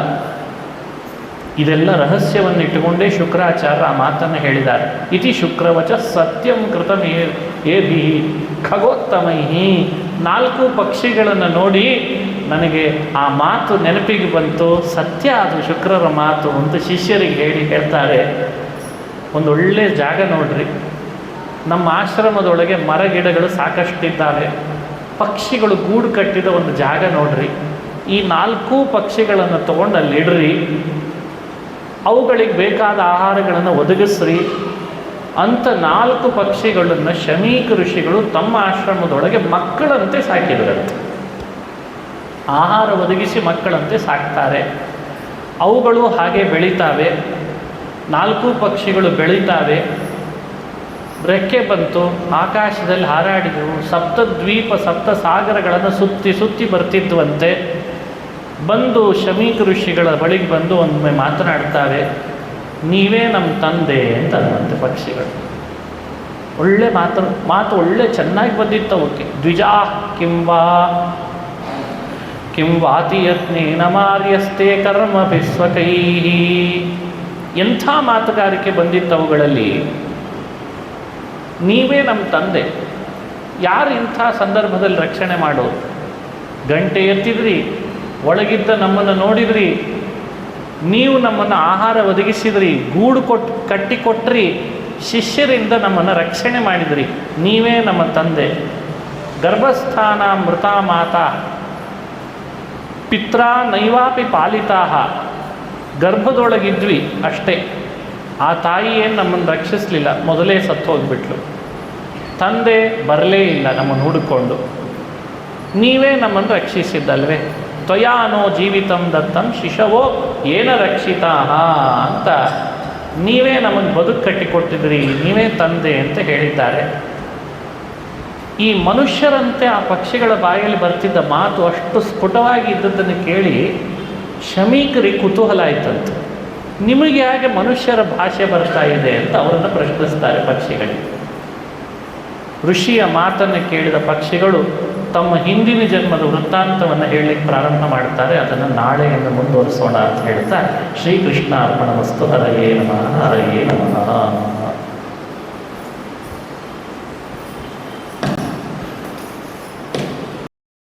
ಇದೆಲ್ಲ ರಹಸ್ಯವನ್ನು ಇಟ್ಟುಕೊಂಡೇ ಶುಕ್ರಾಚಾರ್ಯ ಆ ಮಾತನ್ನು ಹೇಳಿದ್ದಾರೆ. ಇತಿ ಶುಕ್ರವಚ ಸತ್ಯಂ ಕೃತಂ ಏಭಿ ಖಗೋತ್ತಮೈಹಿ. 4 ಪಕ್ಷಿಗಳನ್ನು ನೋಡಿ ನನಗೆ ಆ ಮಾತು ನೆನಪಿಗೆ ಬಂತು, ಸತ್ಯ ಅದು ಶುಕ್ರರ ಮಾತು ಅಂತ ಶಿಷ್ಯರಿಗೆ ಹೇಳ್ತಾರೆ. ಒಂದೊಳ್ಳೆ ಜಾಗ ನೋಡ್ರಿ, ನಮ್ಮ ಆಶ್ರಮದೊಳಗೆ ಮರಗಿಡಗಳು ಸಾಕಷ್ಟಿದ್ದಾವೆ, ಪಕ್ಷಿಗಳು ಗೂಡು ಕಟ್ಟಿದ ಒಂದು ಜಾಗ ನೋಡ್ರಿ. ಈ 4 ಪಕ್ಷಿಗಳನ್ನು ತೊಗೊಂಡು ಅಲ್ಲಿ ಇಡ್ರಿ, ಅವುಗಳಿಗೆ ಬೇಕಾದ ಆಹಾರಗಳನ್ನು ಒದಗಿಸ್ರಿ ಅಂತ 4 ಪಕ್ಷಿಗಳನ್ನು ಶಮೀಕ ಋಷಿಗಳು ತಮ್ಮ ಆಶ್ರಮದೊಳಗೆ ಮಕ್ಕಳಂತೆ ಸಾಕಿದ್ರಂತೆ. ಆಹಾರ ಒದಗಿಸಿ ಮಕ್ಕಳಂತೆ ಸಾಕ್ತಾರೆ. ಅವುಗಳು ಹಾಗೆ ಬೆಳೀತಾವೆ. 4 ಪಕ್ಷಿಗಳು ಬೆಳೀತಾವೆ. ರೆಕ್ಕೆ ಬಂತು, ಆಕಾಶದಲ್ಲಿ ಹಾರಾಡಿದವು. 7 ದ್ವೀಪ 7 ಸಾಗರಗಳನ್ನು ಸುತ್ತಿ ಬರ್ತಿದ್ವಂತೆ. ಬಂದು ಶಮೀಕ ಋಷಿಗಳ ಬಳಿಗೆ ಬಂದು ಒಮ್ಮೆ ಮಾತನಾಡ್ತಾವೆ. ನೀವೇ ನಮ್ಮ ತಂದೆ ಅಂತ ಅನ್ನುವಂತೆ ಪಕ್ಷಿಗಳು. ಒಳ್ಳೆ ಮಾತು ಒಳ್ಳೆ ಚೆನ್ನಾಗಿ ಬಂದಿತ್ತು ಅವಕ್ಕೆ. ದ್ವಿಜಾ ಕಿಂ ವಾತಿ ಯತ್ನೇನ ಮಾರ್ಯಸ್ತೆ ಕರ್ಮ ವಿಶ್ವಕೈ. ಎಂಥ ಮಾತುಗಾರಿಕೆ ಬಂದಿತ್ತು ಅವುಗಳಲ್ಲಿ. ನೀವೇ ನಮ್ಮ ತಂದೆ, ಯಾರು ಇಂಥ ಸಂದರ್ಭದಲ್ಲಿ ರಕ್ಷಣೆ ಮಾಡೋದು? ಗಂಟೆ ಎತ್ತಿದ್ರಿ, ಒಳಗಿದ್ದ ನಮ್ಮನ್ನು ನೋಡಿದ್ರಿ, ನೀವು ನಮ್ಮನ್ನು ಆಹಾರ ಒದಗಿಸಿದ್ರಿ, ಗೂಡು ಕಟ್ಟಿಕೊಟ್ರಿ, ಶಿಷ್ಯರಿಂದ ನಮ್ಮನ್ನು ರಕ್ಷಣೆ ಮಾಡಿದ್ರಿ. ನೀವೇ ನಮ್ಮ ತಂದೆ. ಗರ್ಭಸ್ಥಾನ ಮೃತ ಮಾತಾ ಪಿತ್ರ ನೈವಾಪಿ ಪಾಲಿತಾ. ಗರ್ಭದೊಳಗಿದ್ವಿ ಅಷ್ಟೇ, ಆ ತಾಯಿ ಏನು ನಮ್ಮನ್ನು ರಕ್ಷಿಸಲಿಲ್ಲ, ಮೊದಲೇ ಸತ್ತು ಹೋಗಿಬಿಟ್ಲು. ತಂದೆ ಬರಲೇ ಇಲ್ಲ ನಮ್ಮನ್ನು ಹುಡುಕೊಂಡು. ನೀವೇ ನಮ್ಮನ್ನು ರಕ್ಷಿಸಿದ್ದಲ್ವೇ. ತ್ವಯಾನೋ ಜೀವಿತಂ ದತ್ತಂ ಶಿಶವೋ ಏನ ರಕ್ಷಿತಾ ಅಂತ ನೀವೇ ನಮ್ಮನ್ನು ಬದುಕು ಕಟ್ಟಿಕೊಟ್ಟಿದ್ರಿ, ನೀವೇ ತಂದೆ ಅಂತ ಹೇಳಿದ್ದಾರೆ. ಈ ಮನುಷ್ಯರಂತೆ ಆ ಪಕ್ಷಿಗಳ ಬಾಯಲ್ಲಿ ಬರ್ತಿದ್ದ ಮಾತು ಅಷ್ಟು ಸ್ಫುಟವಾಗಿ ಇದ್ದದ್ದನ್ನು ಕೇಳಿ ಶಮೀಕರಿಗೆ ಕುತೂಹಲ ಆಯ್ತಂತೆ. ನಿಮಗೆ ಹೇಗೆ ಮನುಷ್ಯರ ಭಾಷೆ ಬರ್ತಾ ಇದೆ ಅಂತ ಅವರನ್ನು ಪ್ರಶ್ನಿಸ್ತಾರೆ ಪಕ್ಷಿಗಳಿಗೆ. ಋಷಿಯ ಮಾತನ್ನು ಕೇಳಿದ ಪಕ್ಷಿಗಳು ತಮ್ಮ ಹಿಂದಿನ ಜನ್ಮದ ವೃತ್ತಾಂತವನ್ನು ಹೇಳಲಿಕ್ಕೆ ಪ್ರಾರಂಭ ಮಾಡ್ತಾರೆ. ಅದನ್ನು ನಾಳೆಯಿಂದ ಮುಂದುವರಿಸೋಣ ಅಂತ ಹೇಳ್ತಾ ಶ್ರೀಕೃಷ್ಣ ಅರ್ಪಣಮಸ್ತು. ಹರಯೇ ನಮಃ, ಹರಯೇ ನಮಃ.